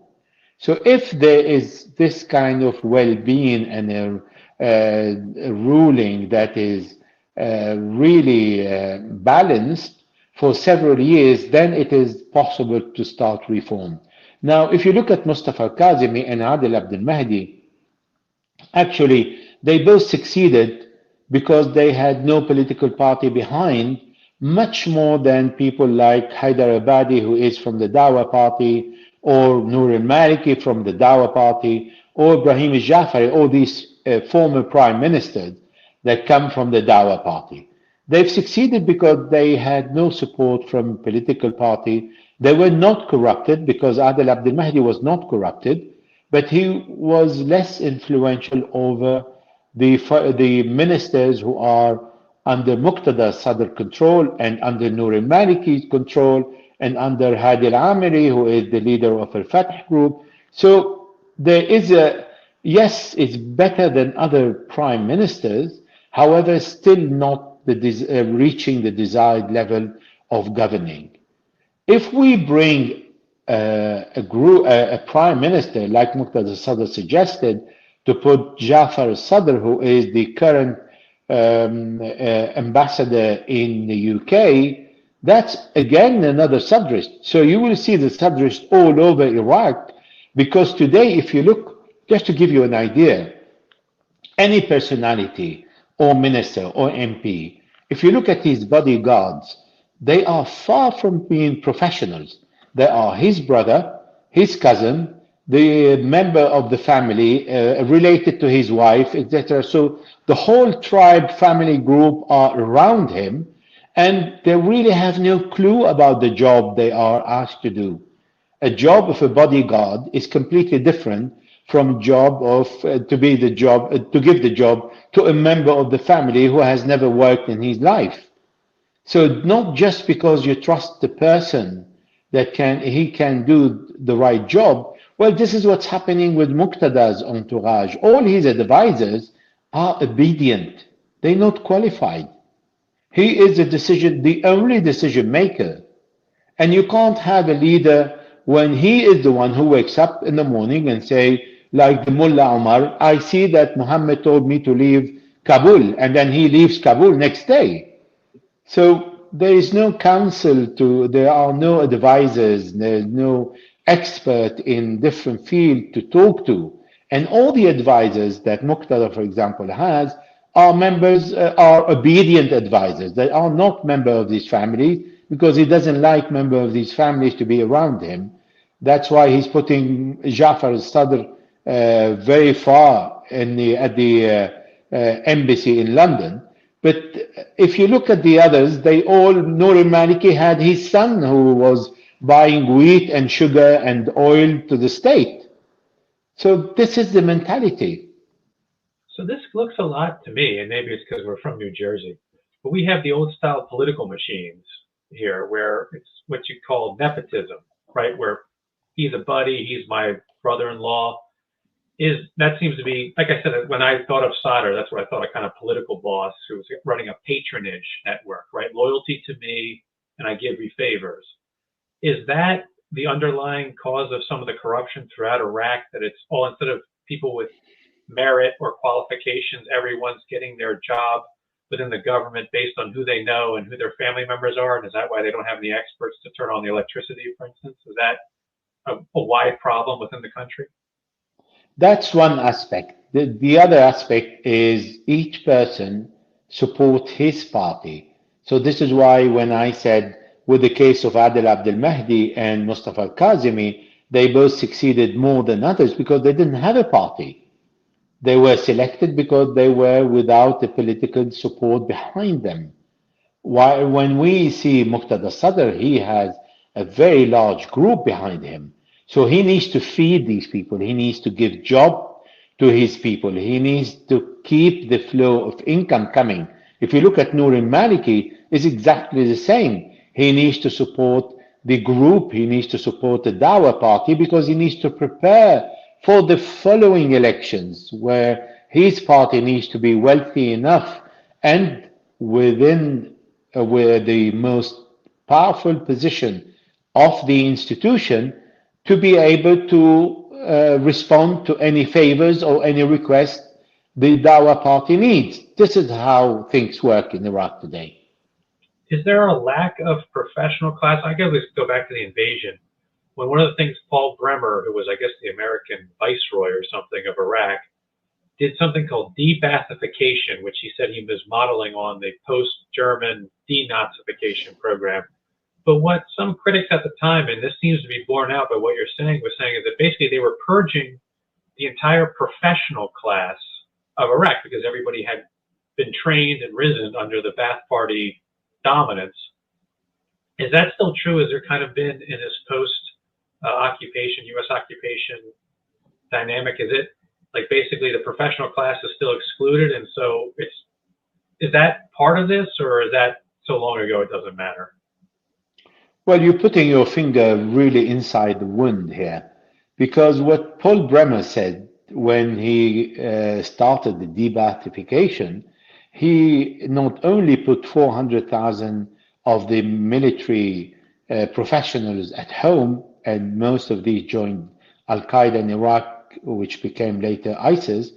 So if there is this kind of well-being and a ruling that is really balanced for several years, then it is possible to start reform. Now, if you look at Mustafa al-Kazemi and Adel Abdel Mahdi, actually, they both succeeded because they had no political party behind, much more than people like Haider Abadi, who is from the Dawa party, or Noor al-Maliki from the Dawa party, or Ibrahim al-Jafari, all these former prime ministers that come from the Dawa party. They've succeeded because they had no support from political party. They were not corrupted because Adel Abdel Mahdi was not corrupted, but he was less influential over the ministers who are under Muqtada Sadr control and under Noor al-Maliki's control and under Hadi al-Amiri, who is the leader of al-Fatah group. So there is yes, it's better than other prime ministers, however, still not reaching the desired level of governing. If we bring a prime minister like Muqtada Sadr suggested, to put Jafar Sadr, who is the current ambassador in the UK, that's again another Sadrist. So you will see the Sadrist all over Iraq, because today, if you look, just to give you an idea, any personality or minister or MP, if you look at his bodyguards, they are far from being professionals. They are his brother, his cousin, the member of the family related to his wife, etc. So the whole tribe family group are around him, and they really have no clue about the job they are asked to do. A job of a bodyguard is completely different from job of to give the job to a member of the family who has never worked in his life. So not just because you trust the person that he can do the right job. Well, this is what's happening with Muqtada's entourage. All his advisors are obedient. They're not qualified. He is the only decision maker. And you can't have a leader when he is the one who wakes up in the morning and say, like the Mullah Omar, I see that Muhammad told me to leave Kabul, and then he leaves Kabul next day. So there is no counsel there are no advisors, there's no expert in different field to talk to. And all the advisors that Muqtada, for example, has are obedient advisors. They are not members of these families because he doesn't like members of these families to be around him. That's why he's putting Jafar al-Sadr very far at the embassy in London. But if you look at the others, Noor al-Maliki had his son who was buying wheat and sugar and oil to the state. So this is the mentality. So this looks a lot to me, and maybe it's because we're from New Jersey, but we have the old style political machines here where it's what you call nepotism, right? Where he's a buddy, he's my brother-in-law. That seems to be, like I said, when I thought of Sadr, that's what I thought, a kind of political boss who was running a patronage network, right? Loyalty to me, and I give you favors. Is that the underlying cause of some of the corruption throughout Iraq, that it's all, instead of people with merit or qualifications, everyone's getting their job within the government based on who they know and who their family members are? And is that why they don't have any experts to turn on the electricity, for instance? Is that a wide problem within the country? That's one aspect. The other aspect is each person support his party. So this is why when I said with the case of Adel Abdel Mahdi and Mustafa al-Kazemi, they both succeeded more than others because they didn't have a party. They were selected because they were without the political support behind them. While when we see Muqtada Sadr, he has a very large group behind him. So he needs to feed these people. He needs to give job to his people. He needs to keep the flow of income coming. If you look at Noor al-Maliki, it's exactly the same. He needs to support the group. He needs to support the Dawah party because he needs to prepare for the following elections where his party needs to be wealthy enough and within where the most powerful position of the institution to be able to respond to any favors or any request the Dawah party needs. This is how things work in Iraq today. Is there a lack of professional class? I guess let's go back to the invasion. When one of the things Paul Bremer, who was, I guess, the American viceroy or something of Iraq, did something called de-Baathification, which he said he was modeling on the post-German denazification program. But what some critics at the time, and this seems to be borne out by what you're saying, was saying is that basically they were purging the entire professional class of Iraq because everybody had been trained and risen under the Ba'ath Party dominance. Is that still true? Has there kind of been in this post-occupation, U.S. occupation dynamic? Is it like basically the professional class is still excluded, and so is that part of this, or is that so long ago it doesn't matter? Well, you're putting your finger really inside the wound here, because what Paul Bremer said when he started the de-Baathification, he not only put 400,000 of the military professionals at home, and most of these joined Al-Qaeda in Iraq, which became later ISIS,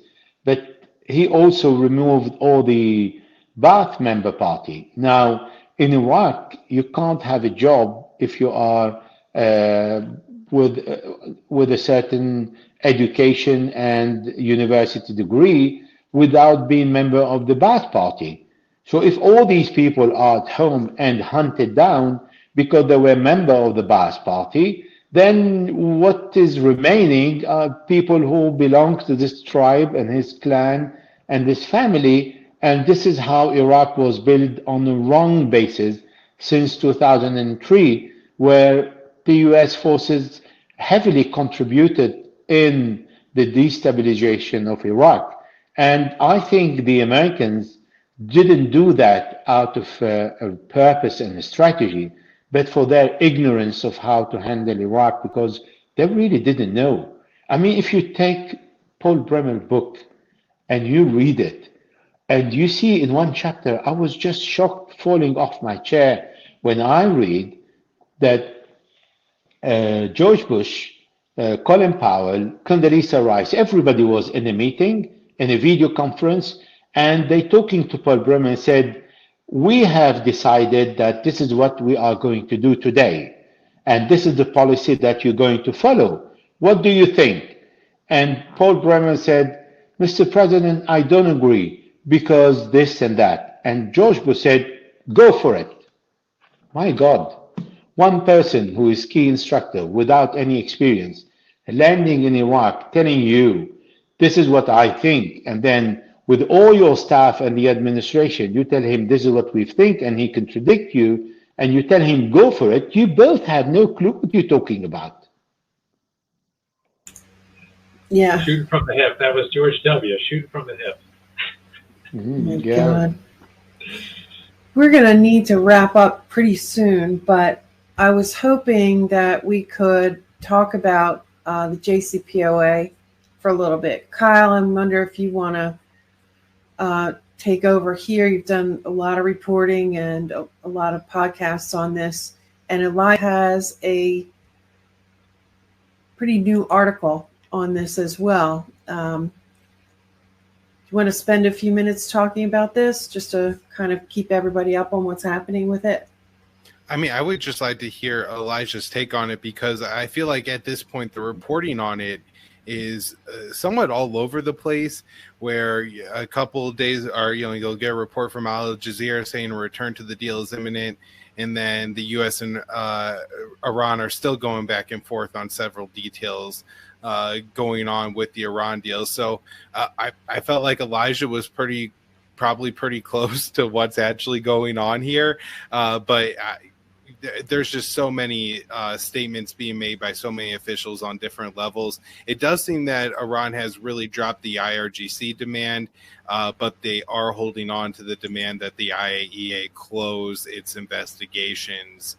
but he also removed all the Ba'ath member party. Now, in Iraq, you can't have a job if you are with a certain education and university degree without being member of the Ba'ath party. So if all these people are at home and hunted down because they were member of the Ba'ath party, then what is remaining are people who belong to this tribe and his clan and this family. And this is how Iraq was built on the wrong basis since 2003, where the US forces heavily contributed in the destabilization of Iraq. And I think the Americans didn't do that out of a purpose and a strategy, but for their ignorance of how to handle Iraq, because they really didn't know. I mean, if you take Paul Bremer's book and you read it, and you see in one chapter, I was just shocked, falling off my chair when I read that George Bush, Colin Powell, Condoleezza Rice, everybody was in a meeting, in a video conference, and they talking to Paul Bremer and said, we have decided that this is what we are going to do today, and this is the policy that you're going to follow. What do you think? And Paul Bremer said, Mr. President, I don't agree because this and that. And George Bush said, go for it. My God. One person who is key instructor without any experience, landing in Iraq, telling you, this is what I think, and then with all your staff and the administration, you tell him this is what we think, and he contradicts you, and you tell him go for it, you both have no clue what you're talking about. Yeah. Shooting from the hip. That was George W. Shooting from the hip. My God. We're going to need to wrap up pretty soon, but I was hoping that we could talk about the JCPOA for a little bit. Kyle, I wonder if you want to take over here. You've done a lot of reporting and a lot of podcasts on this, and Elijah has a pretty new article on this as well. You want to spend a few minutes talking about this just to kind of keep everybody up on what's happening with it? I mean, I would just like to hear Elijah's take on it, because I feel like at this point the reporting on it is somewhat all over the place, where a couple of days are, you'll get a report from Al Jazeera saying a return to the deal is imminent, and then the U.S. and Iran are still going back and forth on several details going on with the Iran deal. So I felt like Elijah was probably pretty close to what's actually going on here, but there's just so many statements being made by so many officials on different levels. It does seem that Iran has really dropped the IRGC demand, but they are holding on to the demand that the IAEA close its investigations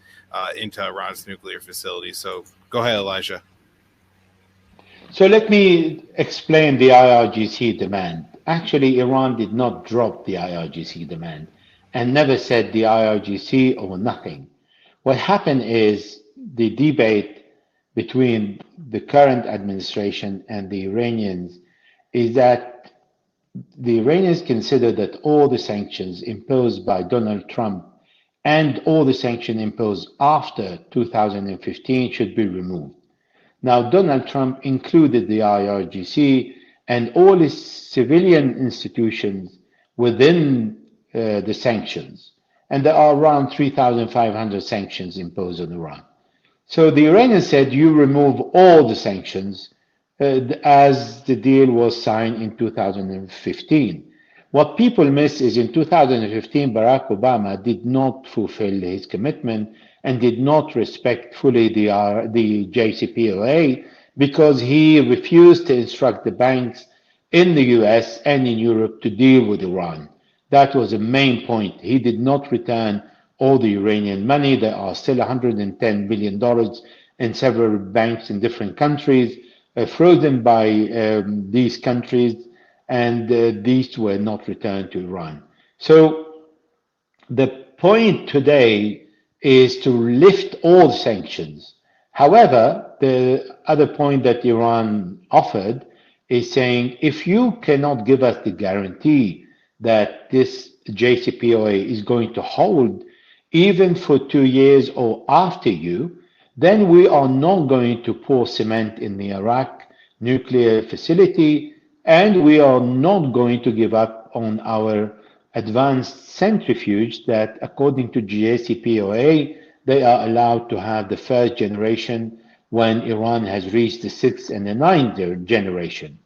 into Iran's nuclear facility. So go ahead, Elijah. So let me explain the IRGC demand. Actually, Iran did not drop the IRGC demand and never said the IRGC or nothing. What happened is the debate between the current administration and the Iranians is that the Iranians consider that all the sanctions imposed by Donald Trump and all the sanctions imposed after 2015 should be removed. Now, Donald Trump included the IRGC and all its civilian institutions within the sanctions. And there are around 3,500 sanctions imposed on Iran. So the Iranians said, you remove all the sanctions as the deal was signed in 2015. What people miss is in 2015, Barack Obama did not fulfill his commitment and did not respect fully the JCPOA because he refused to instruct the banks in the US and in Europe to deal with Iran. That was the main point. He did not return all the Iranian money. There are still $110 billion in several banks in different countries, frozen by these countries, and these were not returned to Iran. So the point today is to lift all sanctions. However, the other point that Iran offered is saying, if you cannot give us the guarantee that this JCPOA is going to hold even for 2 years or after you, then we are not going to pour cement in the Iraq nuclear facility, and we are not going to give up on our advanced centrifuge that, according to JCPOA, they are allowed to have the first generation when Iran has reached the sixth and the ninth generation.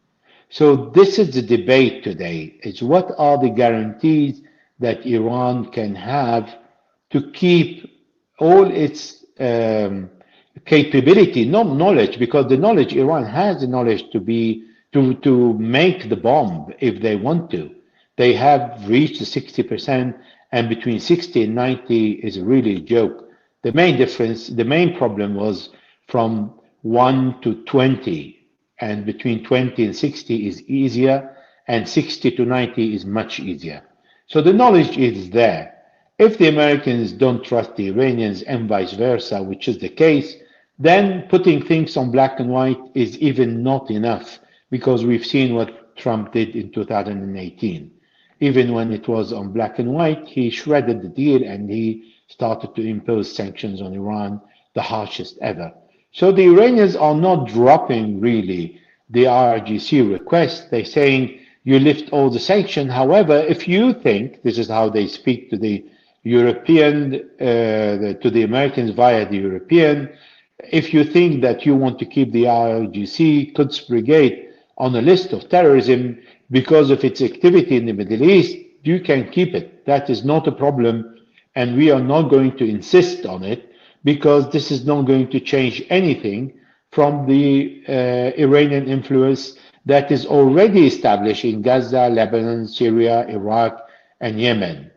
So this is the debate today, is what are the guarantees that Iran can have to keep all its capability, not knowledge, because the knowledge, Iran has the knowledge to make the bomb if they want to. They have reached the 60%, and between 60 and 90 is really a joke. The main difference, the main problem was from 1 to 20, and between 20 and 60 is easier, and 60 to 90 is much easier. So the knowledge is there. If the Americans don't trust the Iranians and vice versa, which is the case, then putting things on black and white is even not enough, because we've seen what Trump did in 2018. Even when it was on black and white, he shredded the deal and he started to impose sanctions on Iran, the harshest ever. So the Iranians are not dropping really the IRGC request. They're saying you lift all the sanctions. However, if you think, this is how they speak to the to the Americans via the European, if you think that you want to keep the IRGC Quds Brigade on a list of terrorism because of its activity in the Middle East, you can keep it. That is not a problem, and we are not going to insist on it, because this is not going to change anything from the Iranian influence that is already established in Gaza, Lebanon, Syria, Iraq, and Yemen.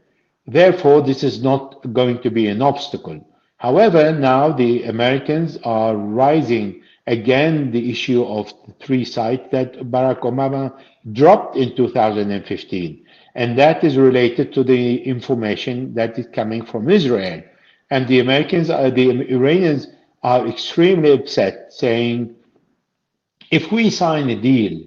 Therefore, this is not going to be an obstacle. However, now the Americans are rising again the issue of the 3 sites that Barack Obama dropped in 2015. And that is related to the information that is coming from Israel. And the Iranians are extremely upset, saying, if we sign a deal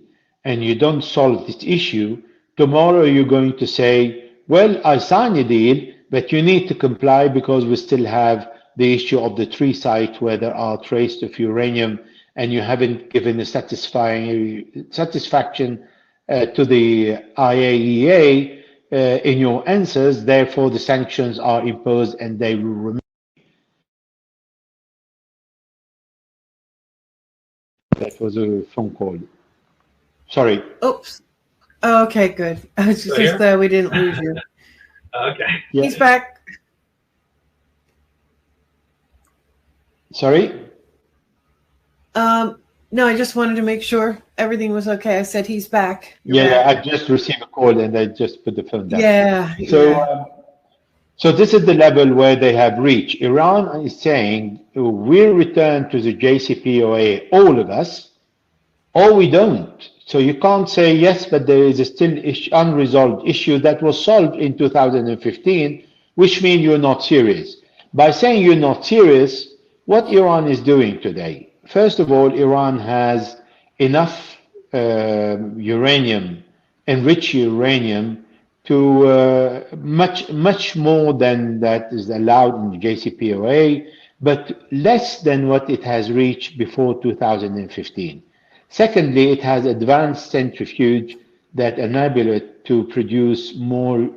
and you don't solve this issue, tomorrow you're going to say, well, I signed a deal, but you need to comply because we still have the issue of the 3 sites where there are traces of uranium, and you haven't given a satisfaction to the IAEA in your answers. Therefore, the sanctions are imposed and they will remain. That was a phone call. Sorry. Oops. Oh, okay, good. I was just we didn't lose you. Okay. Yeah. He's back. Sorry? No, I just wanted to make sure everything was okay. I said he's back. Yeah, I just received a call and I just put the phone down. Yeah. So this is the level where they have reached. Iran is saying, we'll return to the JCPOA, all of us, or we don't. So you can't say yes, but there is a still unresolved issue that was solved in 2015, which means you're not serious. By saying you're not serious, what Iran is doing today? First of all, Iran has enough uranium, enriched uranium, to much more than that is allowed in the JCPOA, but less than what it has reached before 2015. Secondly, it has advanced centrifuge that enable it to produce more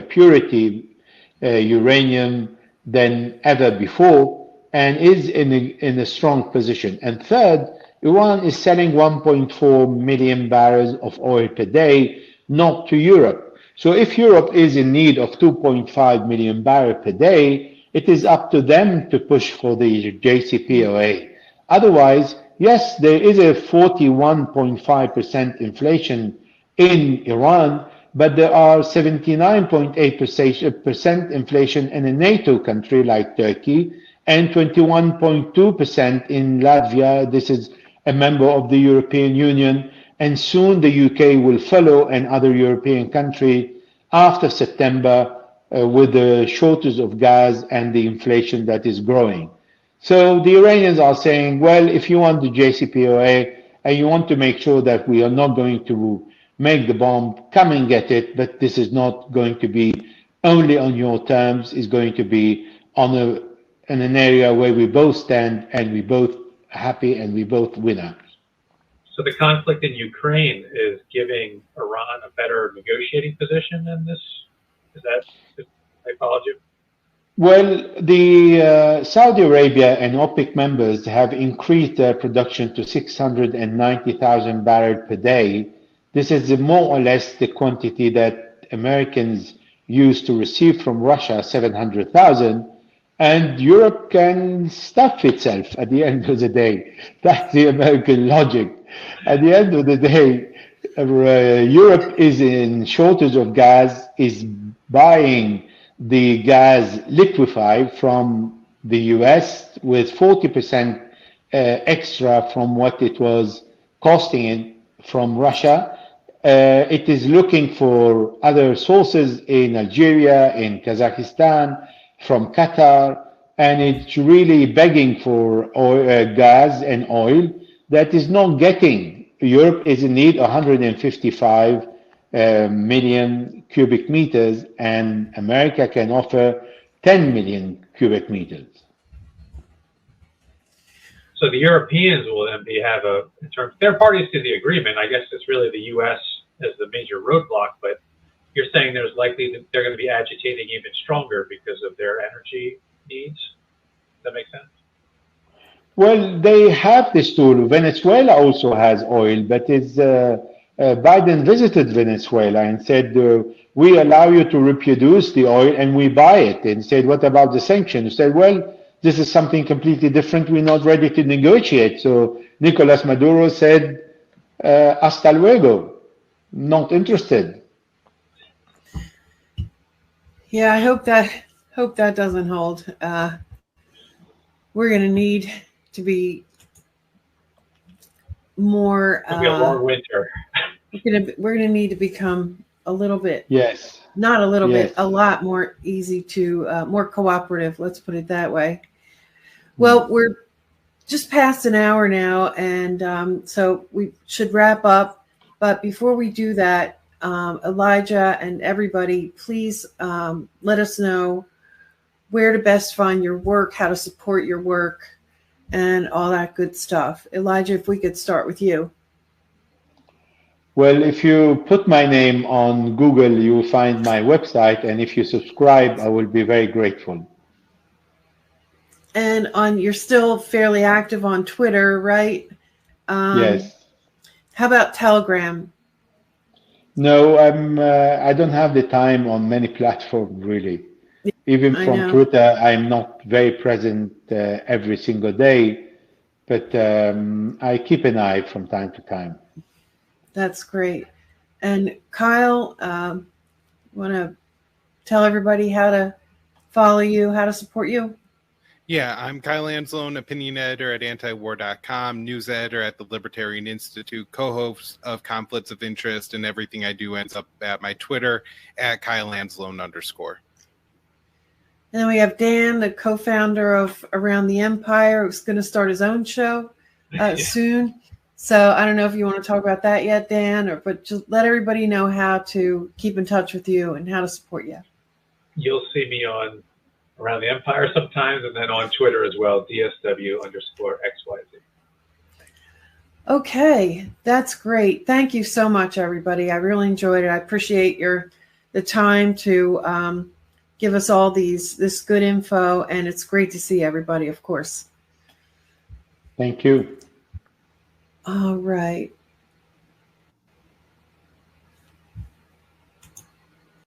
purity uranium than ever before, and is in a strong position. And third, Iran is selling 1.4 million barrels of oil per day, not to Europe. So if Europe is in need of 2.5 million barrels per day, it is up to them to push for the JCPOA. Otherwise, yes, there is a 41.5% inflation in Iran, but there are 79.8% inflation in a NATO country like Turkey, and 21.2% in Latvia. This is a member of the European Union, and soon the UK will follow, and other European countries after September with the shortage of gas and the inflation that is growing. So the Iranians are saying, well, if you want the JCPOA and you want to make sure that we are not going to make the bomb, come and get it, but this is not going to be only on your terms, it's going to be on in an area where we both stand and we both happy and we both winner. So the conflict in Ukraine is giving Iran a better negotiating position in this? Is that, I followed you? Well, the Saudi Arabia and OPEC members have increased their production to 690,000 barrels per day. This is more or less the quantity that Americans used to receive from Russia, 700,000. And Europe can stuff itself at the end of the day. That's the American logic. At the end of the day, Europe is in shortage of gas, is buying the gas liquefied from the US with 40% extra from what it was costing it from Russia. It is looking for other sources in Algeria, in Kazakhstan, from Qatar, and it's really begging for oil, gas and oil that is not getting. Europe is in need of 155 million cubic meters, and America can offer 10 million cubic meters. So the Europeans will then in terms, they're parties to the agreement. I guess it's really the U.S. as the major roadblock, but you're saying there's likely that they're going to be agitating even stronger because of their energy needs. Does that make sense? Well, they have this tool. Venezuela also has oil, but Biden visited Venezuela and said, we allow you to reproduce the oil and we buy it. And said, what about the sanctions? He said, well, this is something completely different. We're not ready to negotiate. So Nicolas Maduro said, hasta luego, not interested. Yeah, I hope that doesn't hold. We're going to need to be more. It'll be a long winter. We're going to need to become a little bit. Yes. Not a little bit, a lot more easy to, more cooperative. Let's put it that way. Well, we're just past an hour now, and so we should wrap up. But before we do that, Elijah and everybody, please let us know where to best find your work, how to support your work, and all that good stuff. Elijah, if we could start with you. Well, if you put my name on Google, you will find my website, and if you subscribe, I will be very grateful. And you're still fairly active on Twitter, right? Yes. How about Telegram? No, I don't have the time on many platforms, really. Even from Twitter, I'm not very present every single day, but I keep an eye from time to time. That's great. And Kyle, want to tell everybody how to follow you, how to support you? Yeah, I'm Kyle Anzalone, opinion editor at antiwar.com, news editor at the Libertarian Institute, co-host of Conflicts of Interest, and everything I do ends up at my Twitter at KyleAnzalone_. And then we have Dan, the co-founder of Around the Empire, who's going to start his own show soon. So I don't know if you want to talk about that yet, Dan, but just let everybody know how to keep in touch with you and how to support you. You'll see me on Around the Empire sometimes, and then on Twitter as well, DSW_XYZ. Okay, that's great. Thank you so much, everybody. I really enjoyed it. I appreciate the time to give us all this good info, and it's great to see everybody, of course. Thank you. All right.